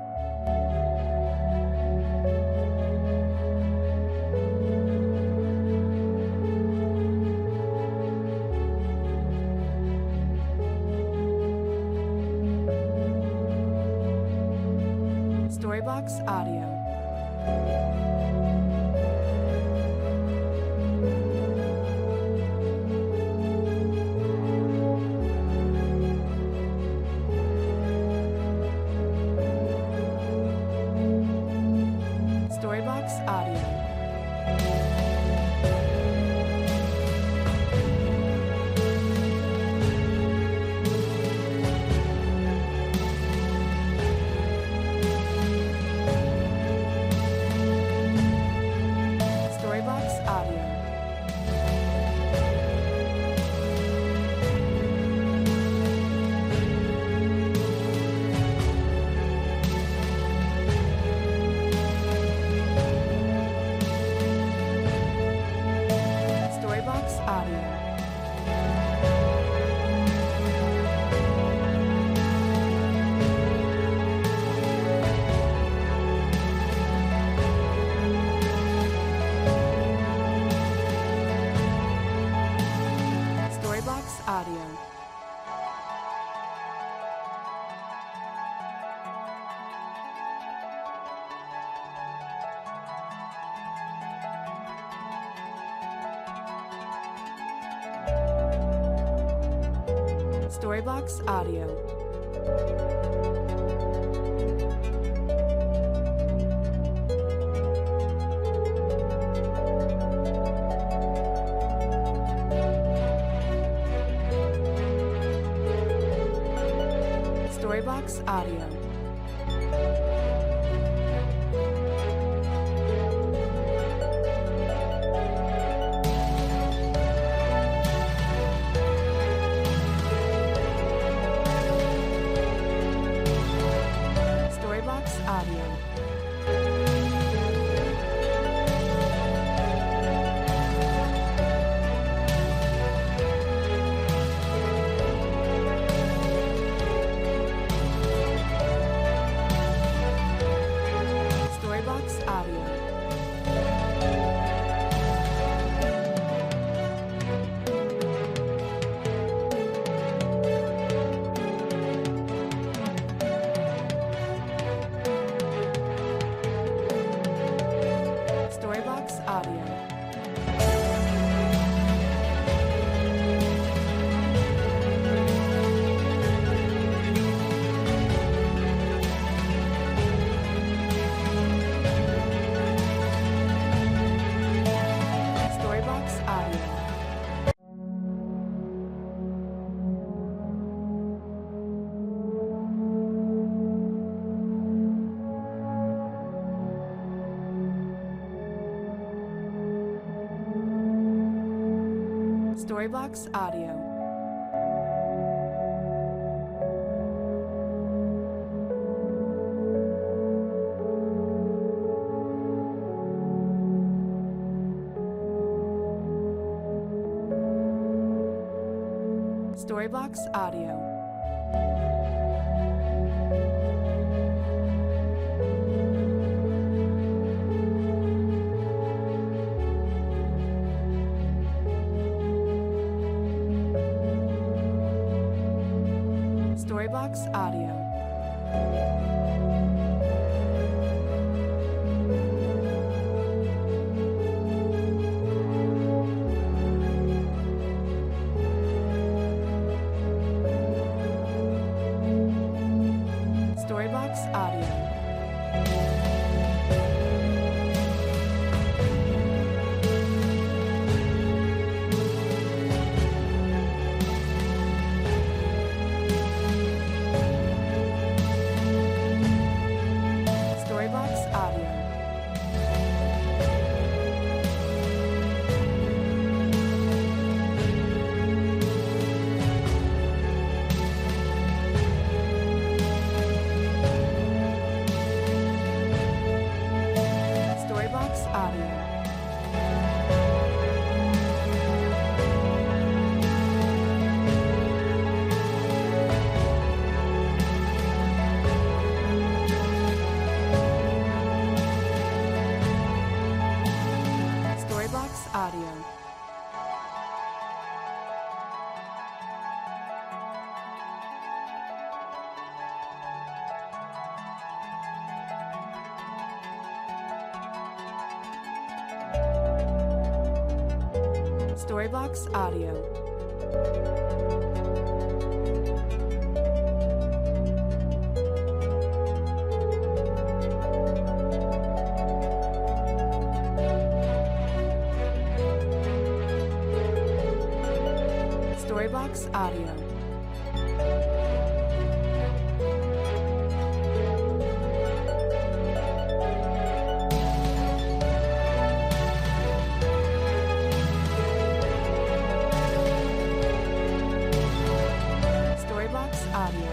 Storybox Audio. Storybox Audio. Storybox Audio. Storybox Audio. Storybox Audio. Storybox Audio. Storybox Audio. Storybox Audio. Audio. Storybox Audio. Storybox Audio. Storybox Audio. Storybox Audio. Storybox Audio. Storybox Audio. Storybox Audio. Storybox Audio. Storybox Audio. Storybox Audio. Storybox Audio. Storybox Audio.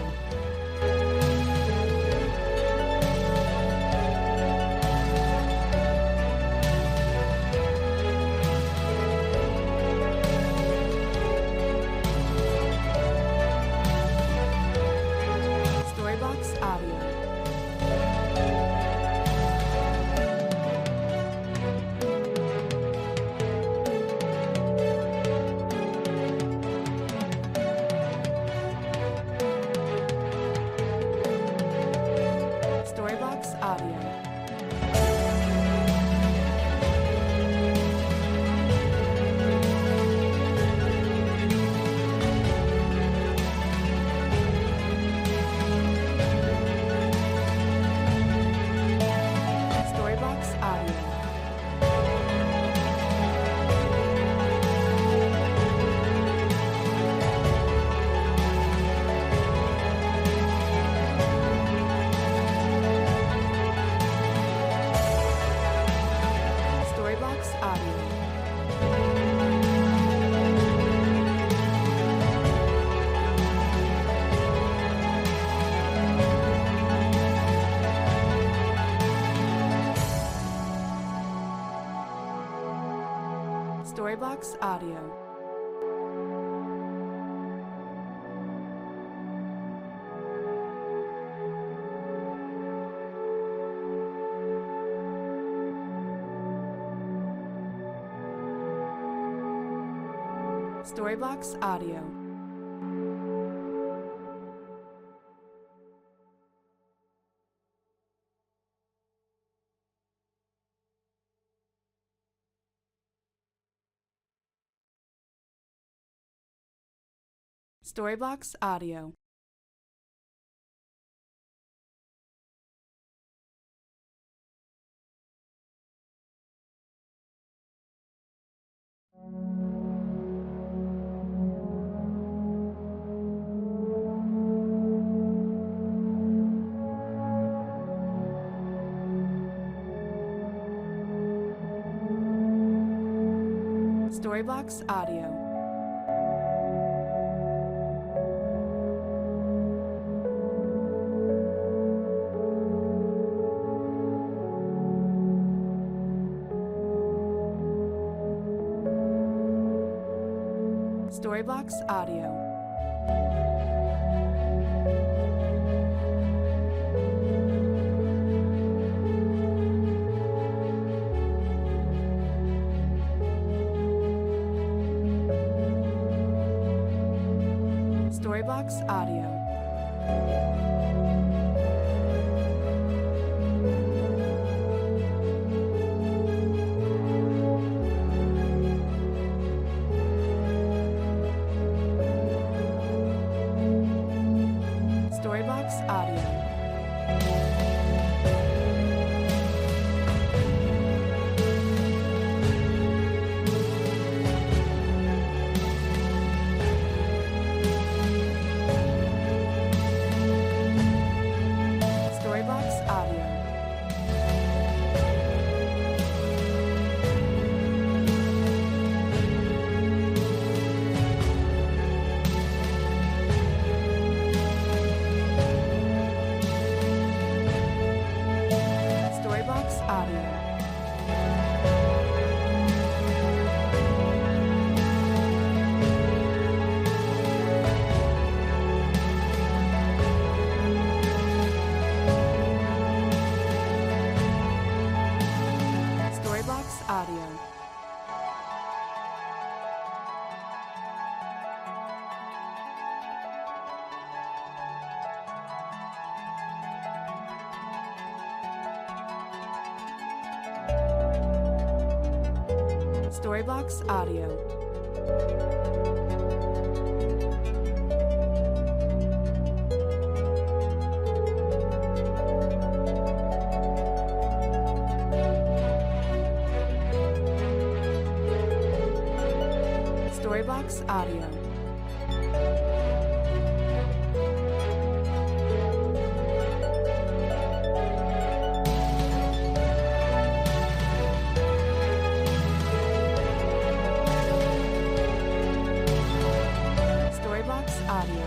Storybox Audio. Storybox Audio. Storybox Audio. Storybox Audio. Storybox Audio. Storybox Audio. Storybox Audio. Storybox Audio. Storybox Audio. Storybox Audio. Storybox Audio. Storybox Audio. Storybox Audio. Storybox Audio. Storybox Audio. Storybox Audio. Storybox Audio.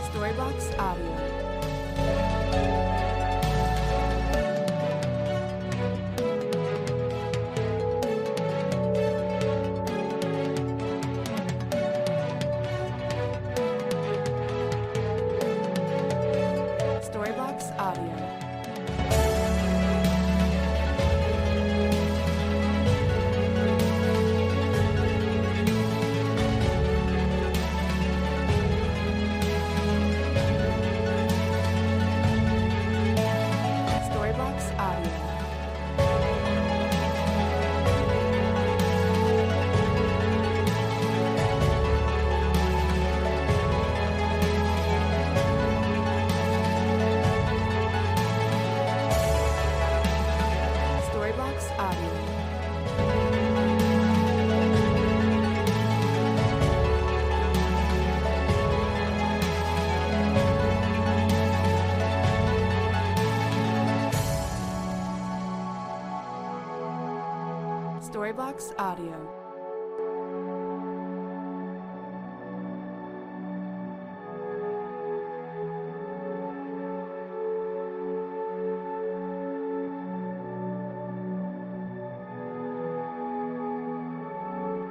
Storybox Audio. Storybox Audio. Storybox Audio. Storybox Audio. Storybox Audio.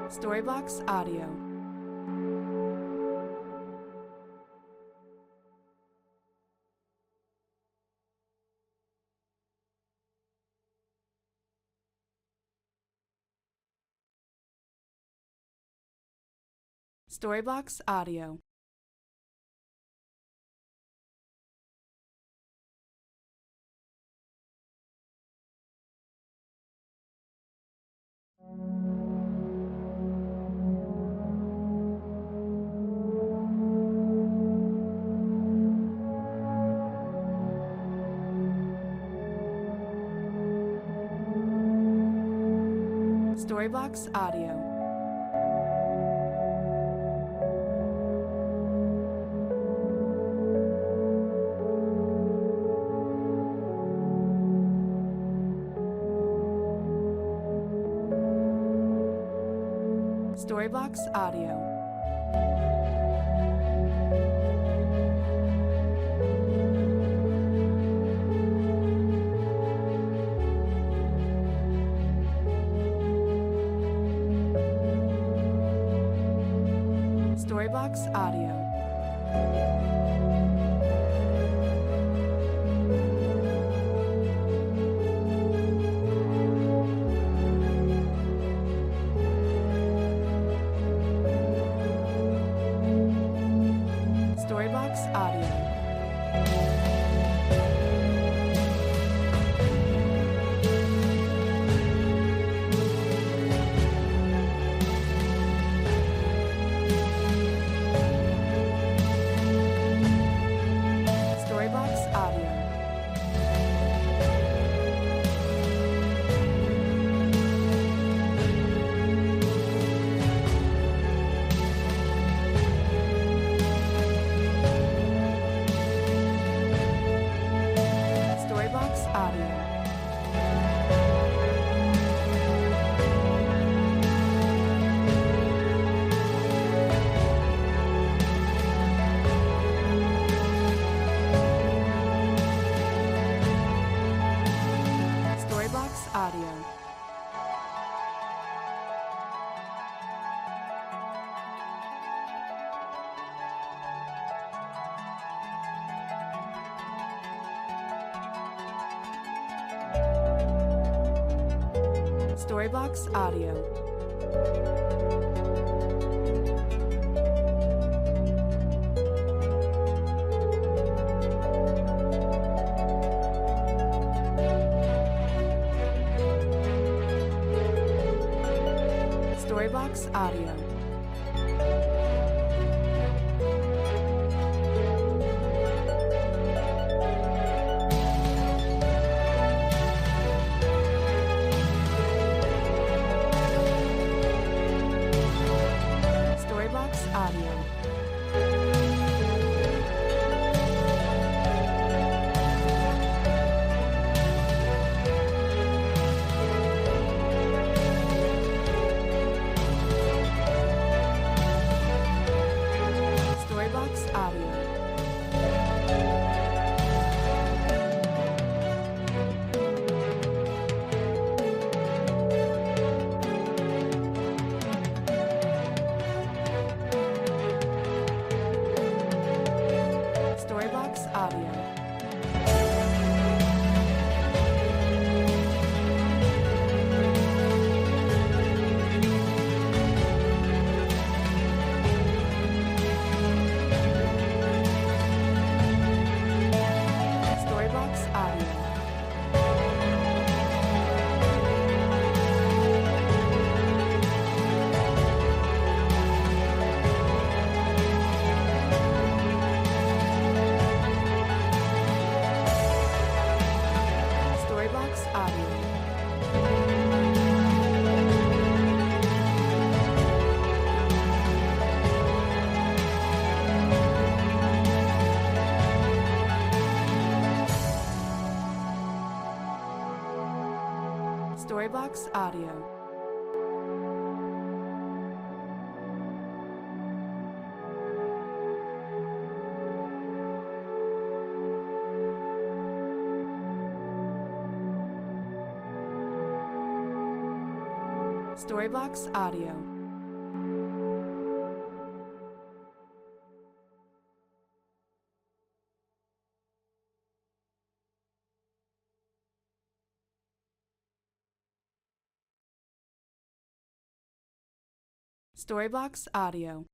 Storybox Audio. Storyblocks Audio. Storyblocks Audio. Storyblocks Audio. Storyblocks Audio. Storyblocks Audio. Storyblocks Audio. Storyblocks Audio. Storyblocks Audio. Storyblocks Audio. Storyblocks Audio. Storyblocks Audio. Storyblocks Audio. Storyblocks Audio. Storyblocks Audio. Storyblocks Audio. Storyblocks Audio. Storyblocks Audio. Storyblocks Audio.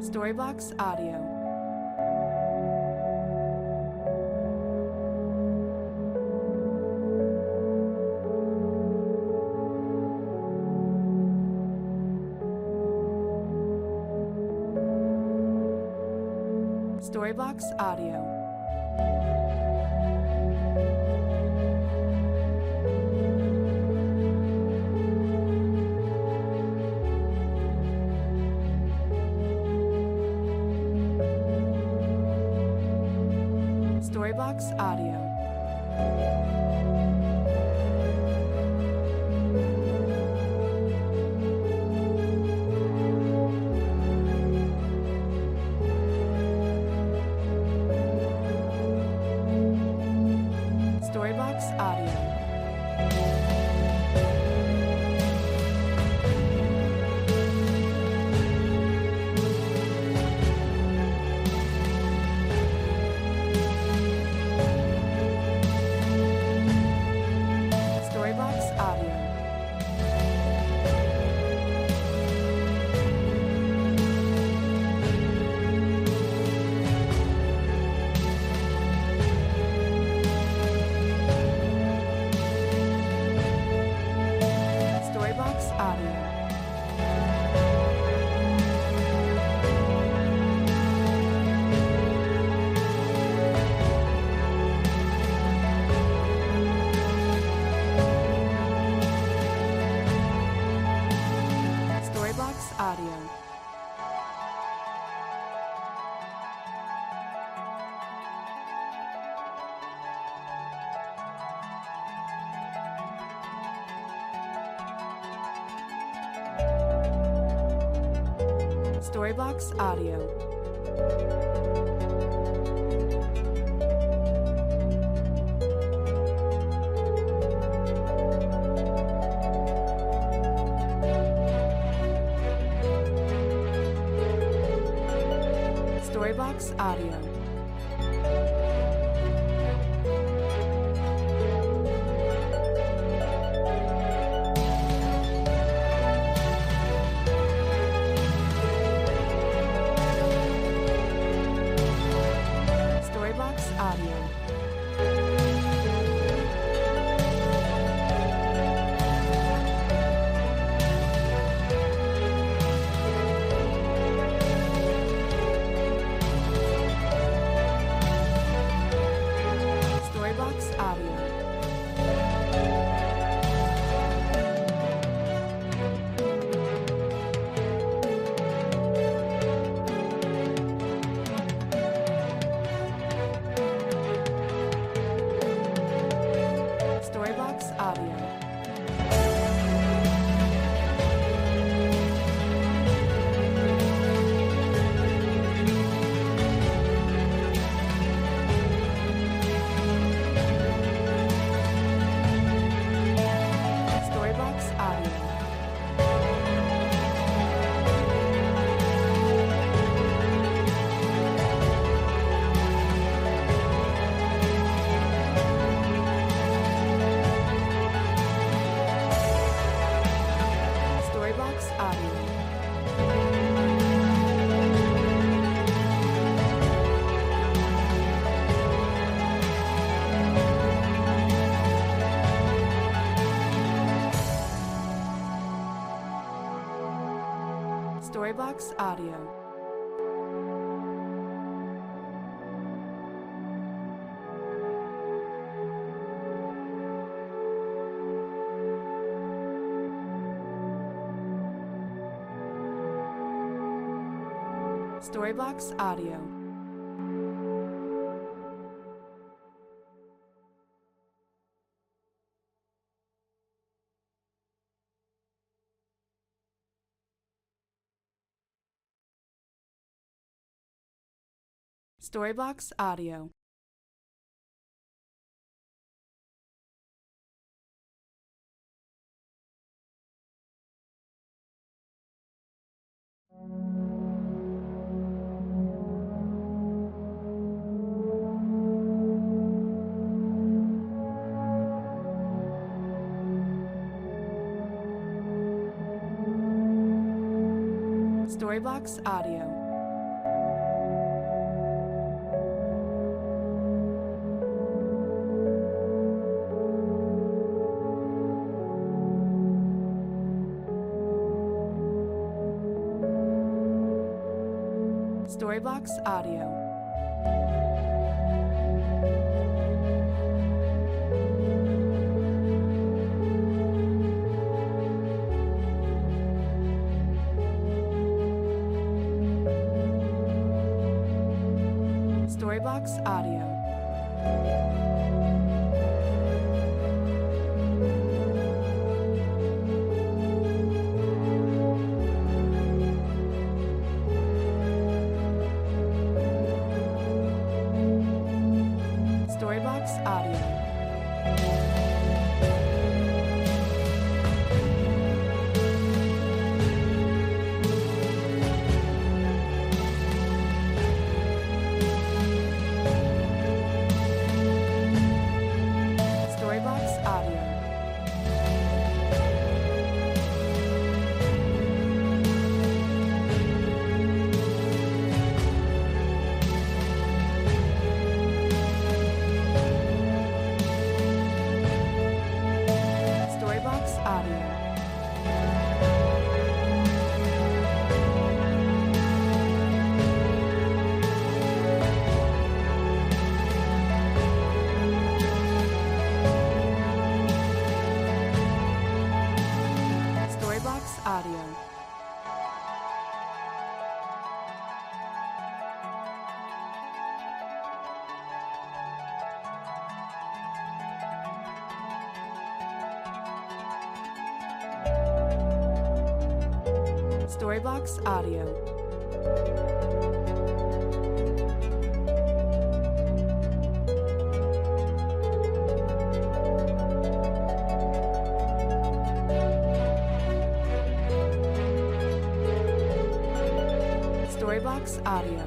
Storyblocks Audio. Storyblocks Audio. Storyblocks Audio. Storyblocks Audio. Storyblocks Audio. Storyblocks Audio. Storyblocks Audio. Storyblocks Audio. Storyblocks Audio. Storyblocks Audio. Storyblocks Audio. Storyblocks Audio. Storyblocks Audio. Storyblocks Audio. Storyblocks Audio. Storyblocks Audio. Storyblocks Audio. Storyblocks Audio. Storyblocks Audio. Storyblocks Audio. Storyblocks Audio. Storyblocks Audio. Storyblocks Audio. Storyblocks Audio. Storyblocks Audio. Storyblocks Audio.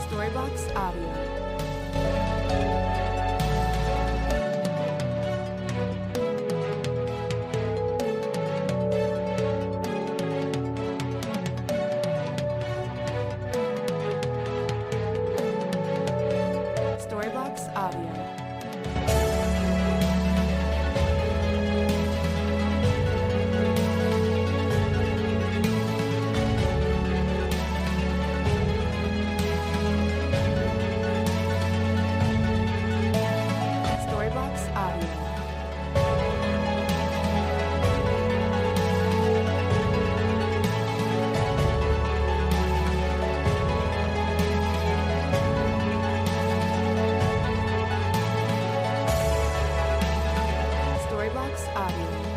Storyblocks Audio. Storyblocks Audio. Storyblocks Audio. Storyblocks Audio. Storyblocks Audio.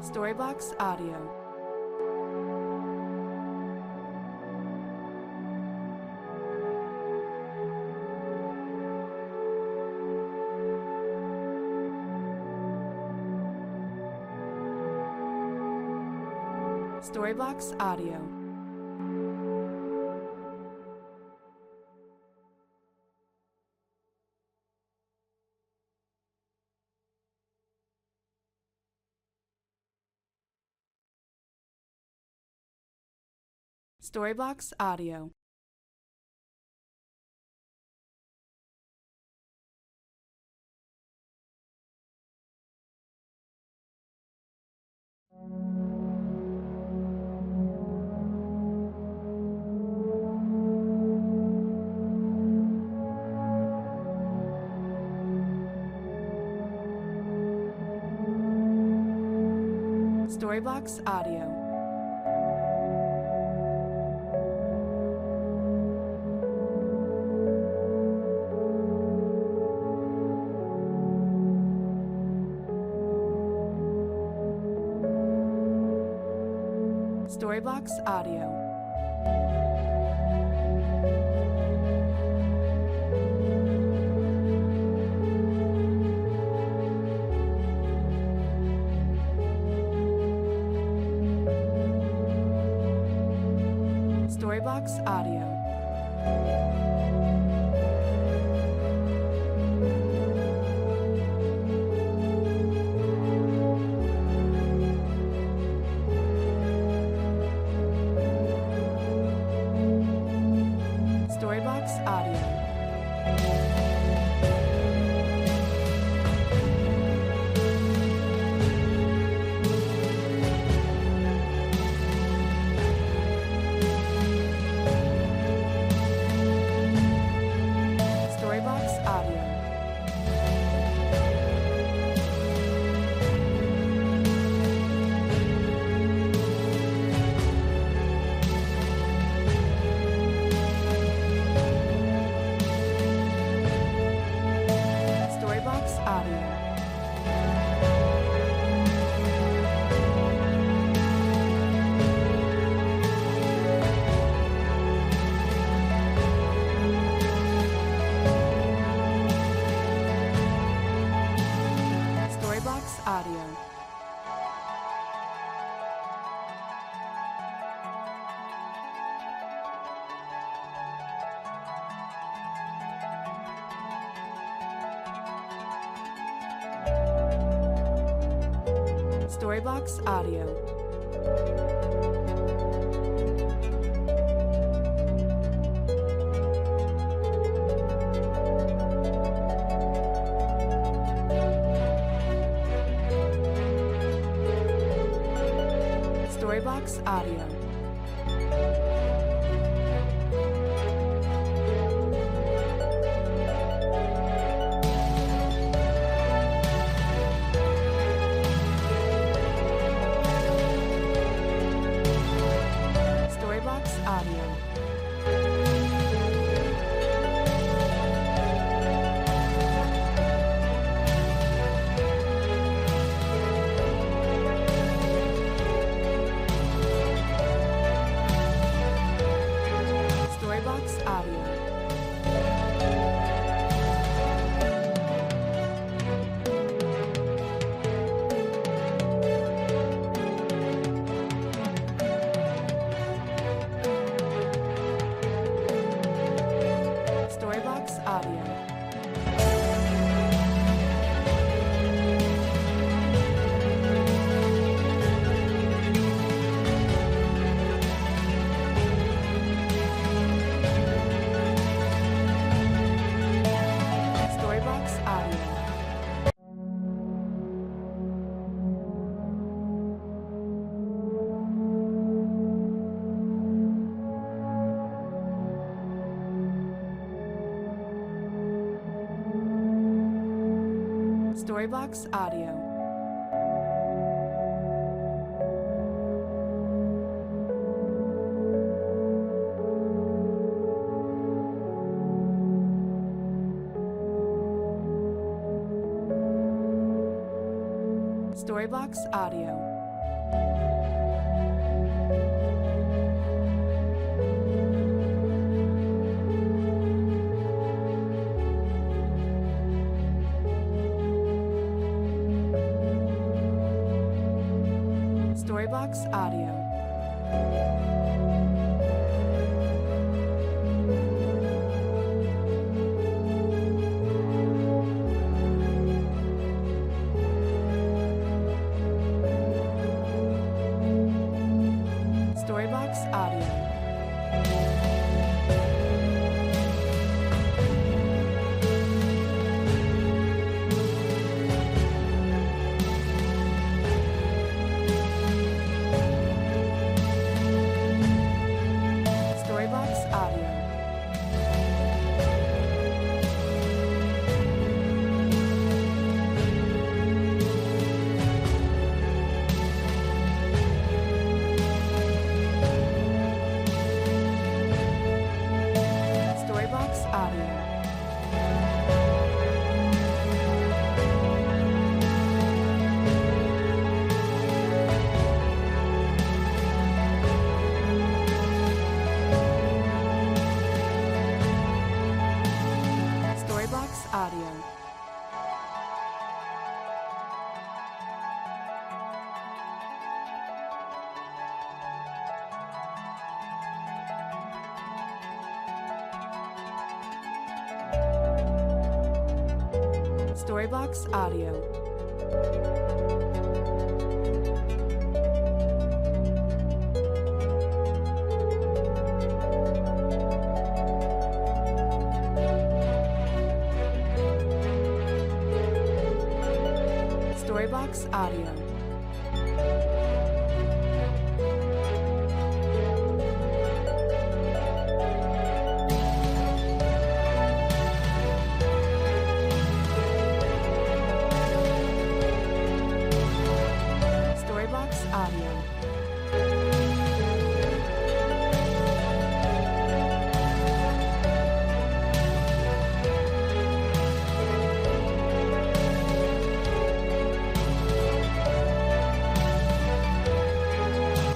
Storyblocks Audio. Storyblocks Audio. Storyblocks Audio. Storyblocks Audio. Storyblocks Audio. Storyblocks Audio. Storyblocks Audio. Storyblocks Audio. Storyblocks Audio. Storyblocks Audio. Storyblocks Audio. Storyblocks Audio. Storyblocks Audio. Storyblocks Audio. Storyblocks Audio. Storyblocks Audio. Storyblocks Audio. Storyblocks Audio. Storyblocks Audio. Storyblocks Audio. Storyblocks Audio. Storybox Audio. Storybox Audio. Storybox Audio.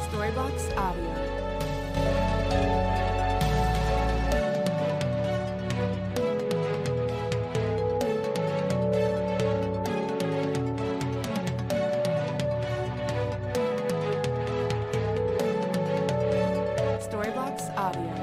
Storybox Audio. Storybox Audio.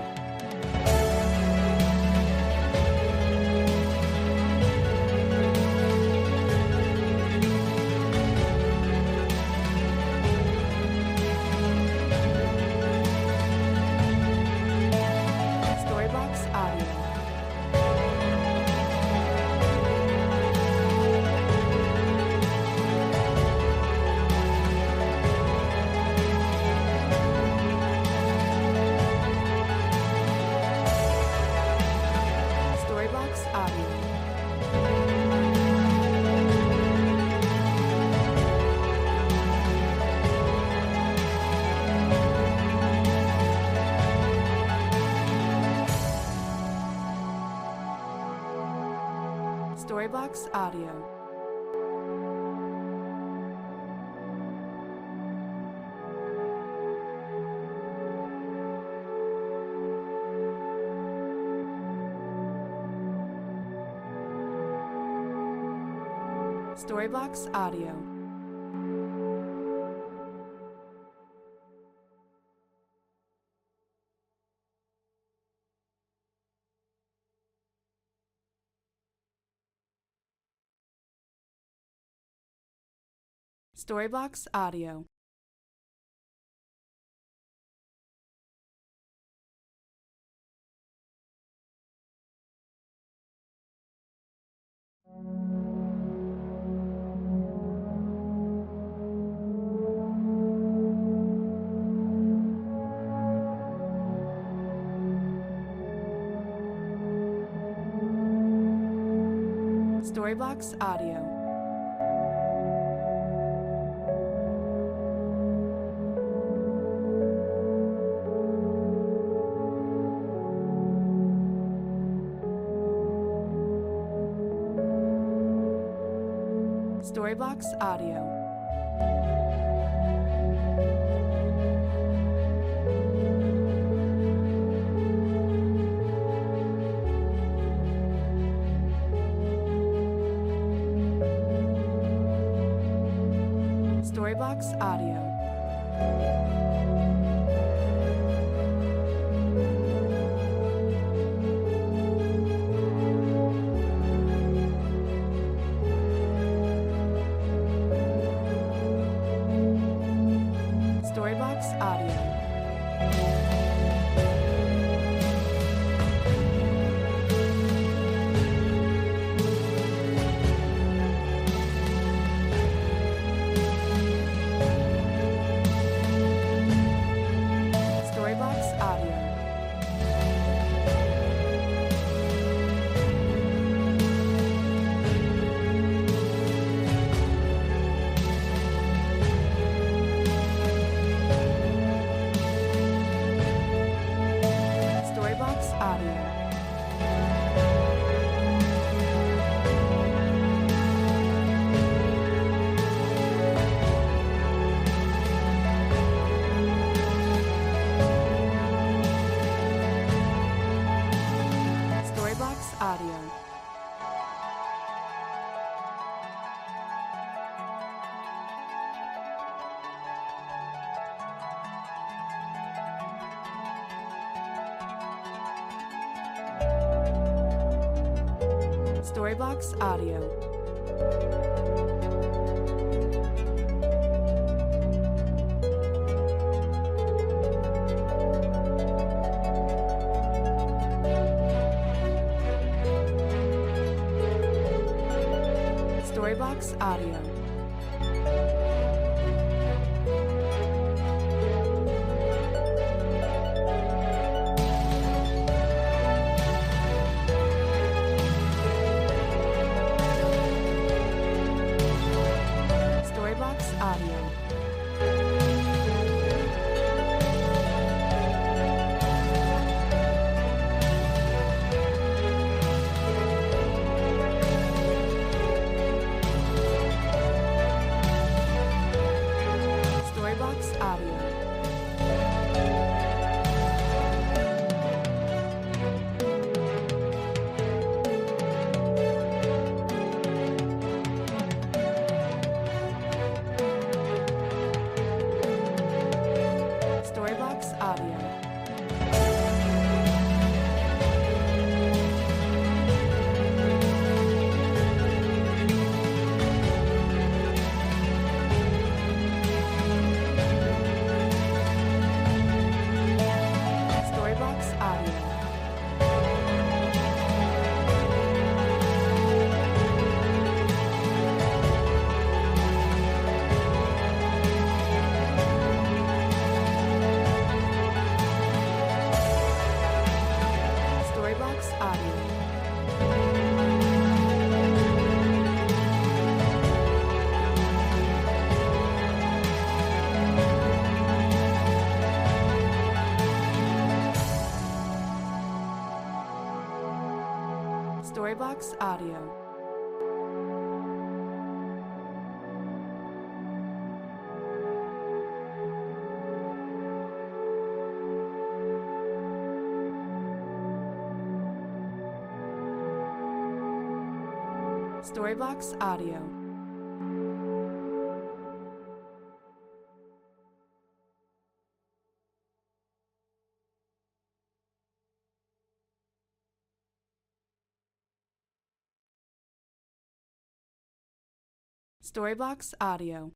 Storybox Audio. Storybox Audio. Storybox Audio. Storybox Audio. Storybox Audio. Storybox Audio. Storybox Audio. Storybox Audio. Storybox Audio. Storybox Audio. Storybox Audio. Storybox Audio. Storybox Audio. Storybox Audio. Storybox Audio. Storybox Audio. Storybox Audio. Storybox Audio. Storybox Audio. Storybox Audio. Storybox Audio. Storybox Audio.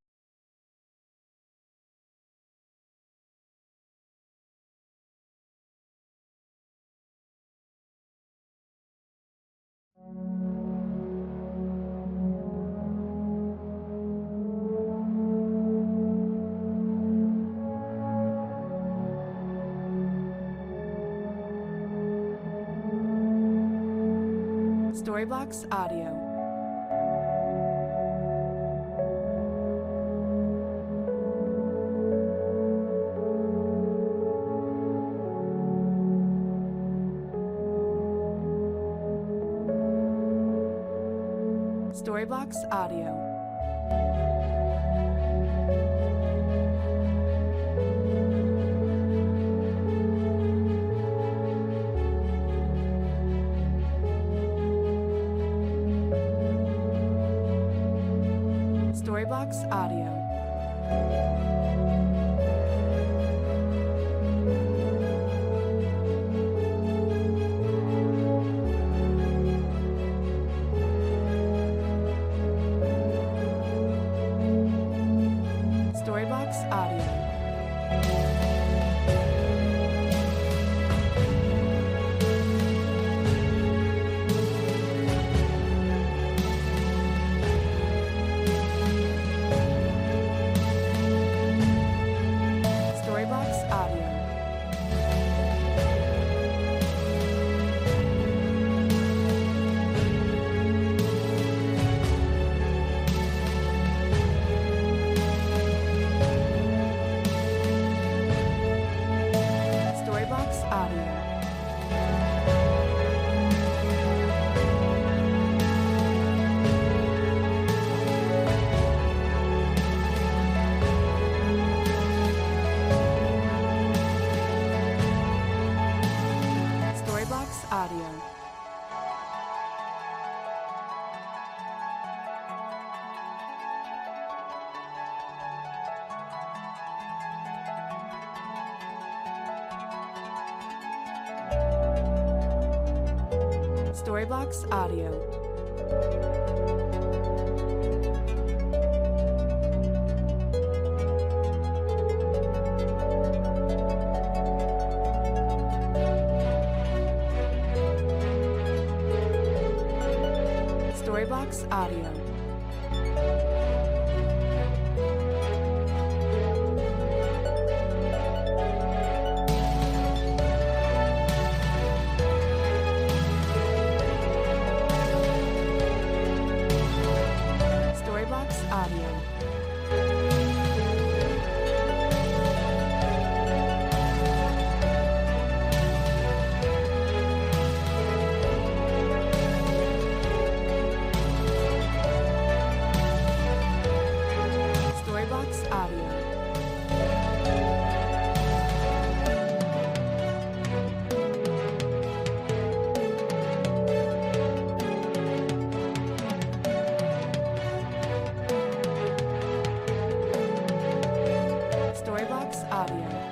Storybox Audio. Storybox Audio. Storybox Audio. Storybox Audio. Storybox Audio. Storybox Audio. Storybox Audio. Storybox Audio. Storybox Audio. Storybox Audio. Storybox Audio. Storybox Audio.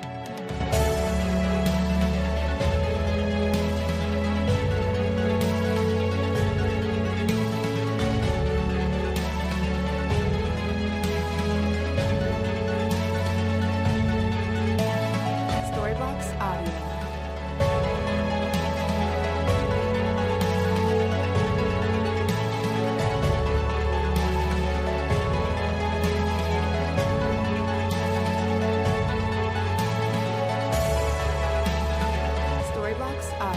Storybox Audio.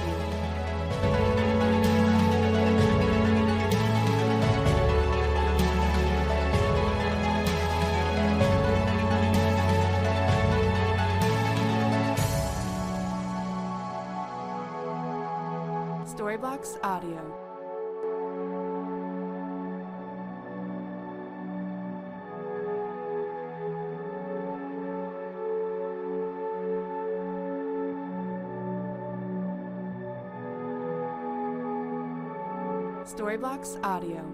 Storybox Audio. Storybox Audio.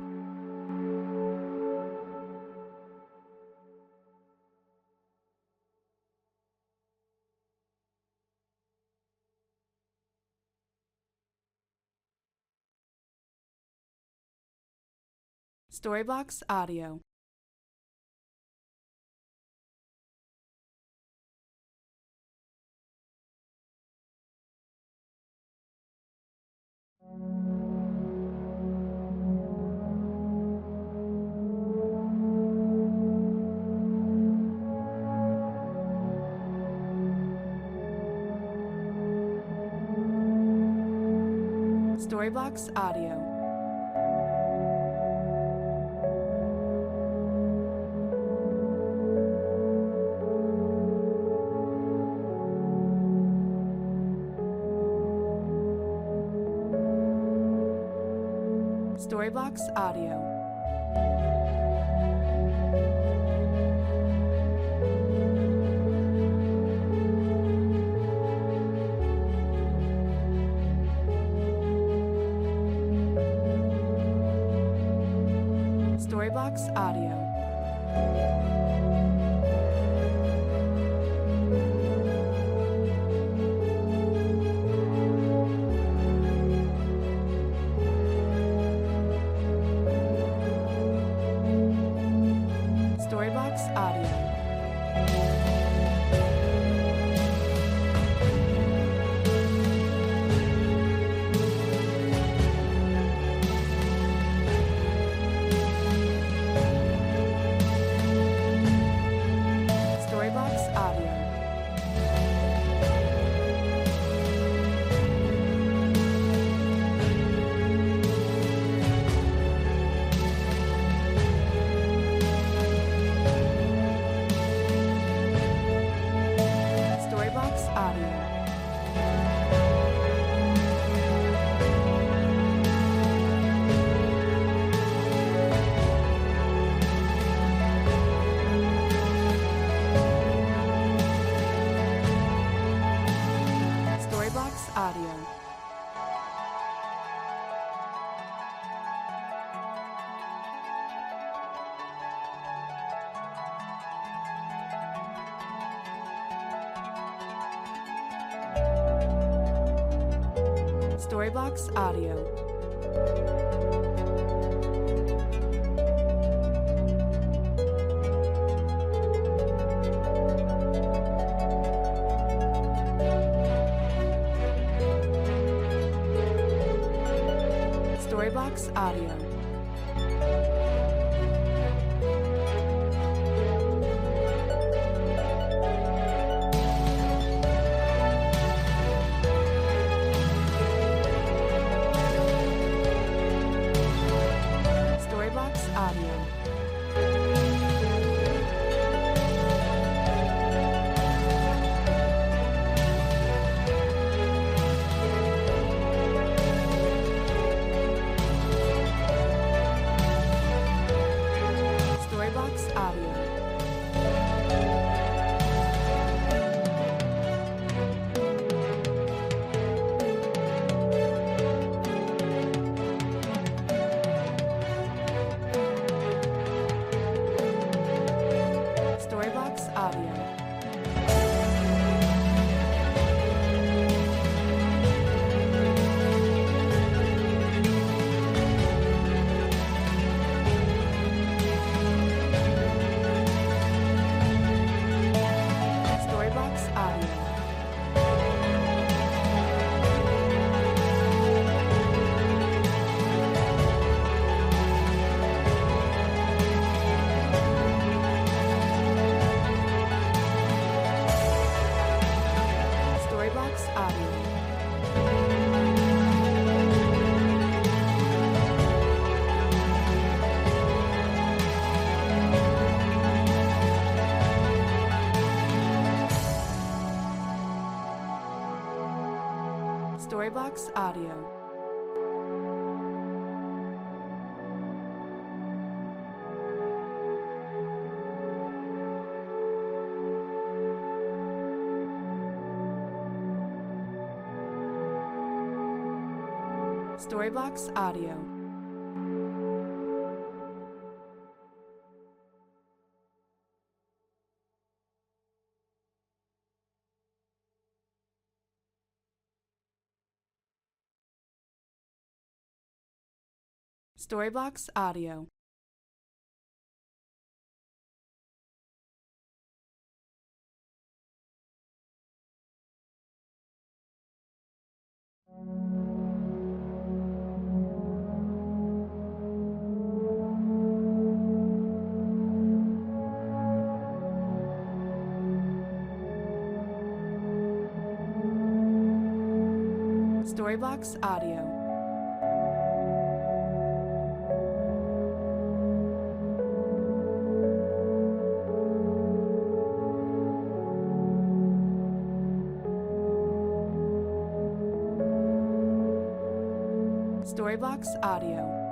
Storybox Audio. Storybox Audio. Storybox Audio. Storybox Audio. Storybox Audio. Storybox Audio. Storybox Audio. Storybox Audio. Storybox Audio. Storybox Audio. Storybox Audio. Storybox Audio. Storybox Audio. Storybox Audio. Storybox Audio. Storybox Audio. Storybox Audio. Storybox Audio. Storybox Audio. Storybox Audio.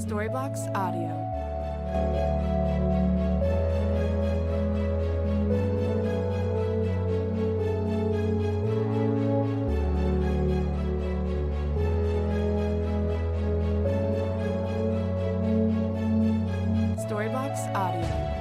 Storybox Audio. Storybox Audio. Storybox Audio.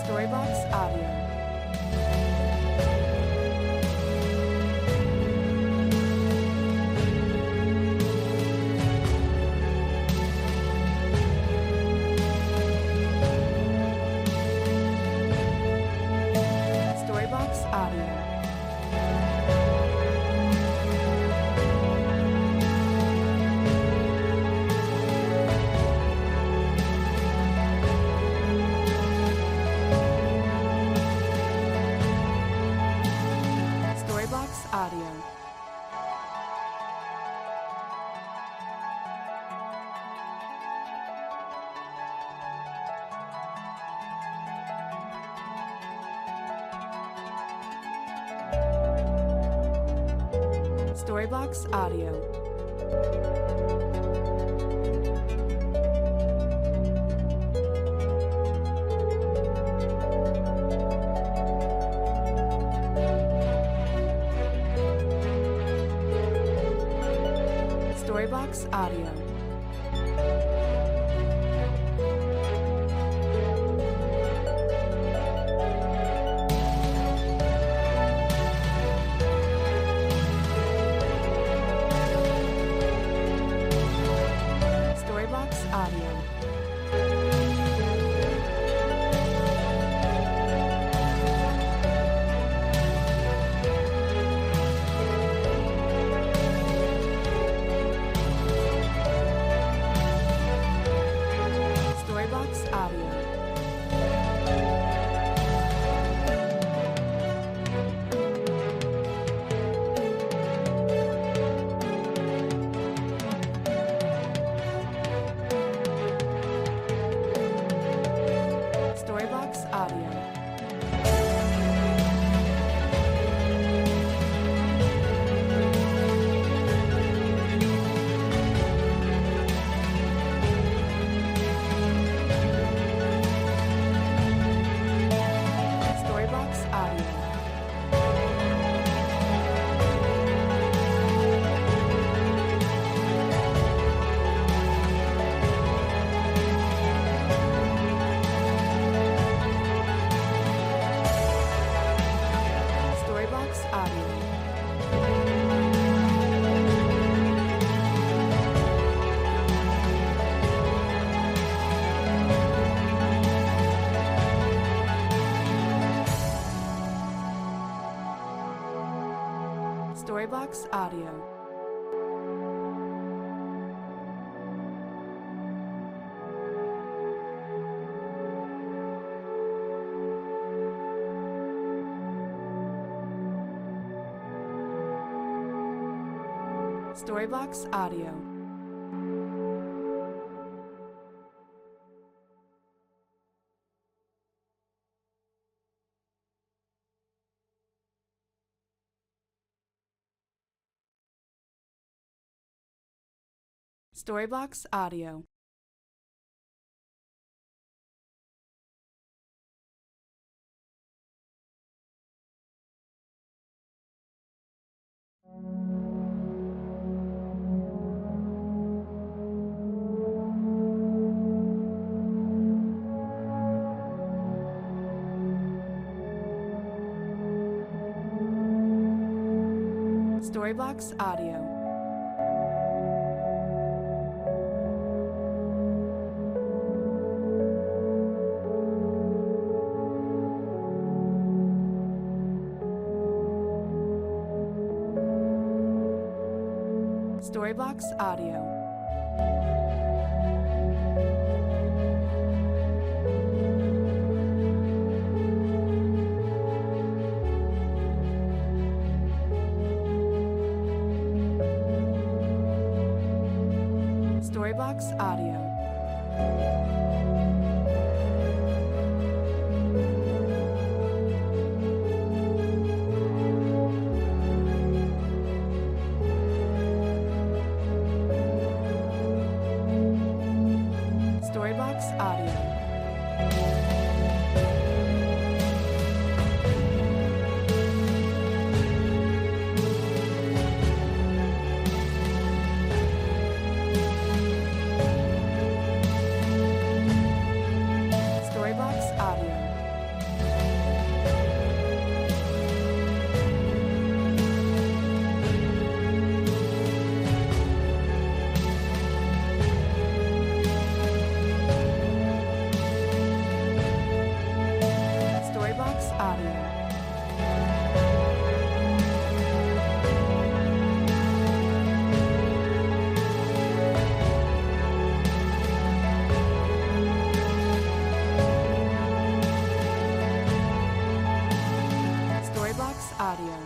Storybox Audio. Storybox Audio. Storybox Audio. Storybox Audio. Storybox Audio. Storybox Audio. Storybox Audio. Storybox Audio. Storybox Audio. Storybox Audio. Storybox Audio. Storybox Audio. Storybox Audio. Storybox Audio. Storybox Audio.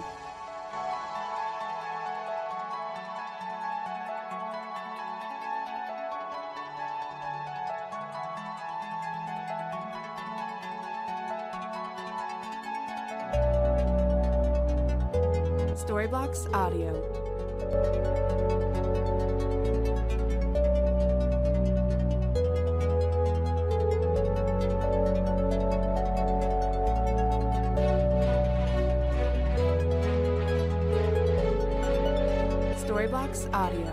Storybox Audio. Storybox Audio.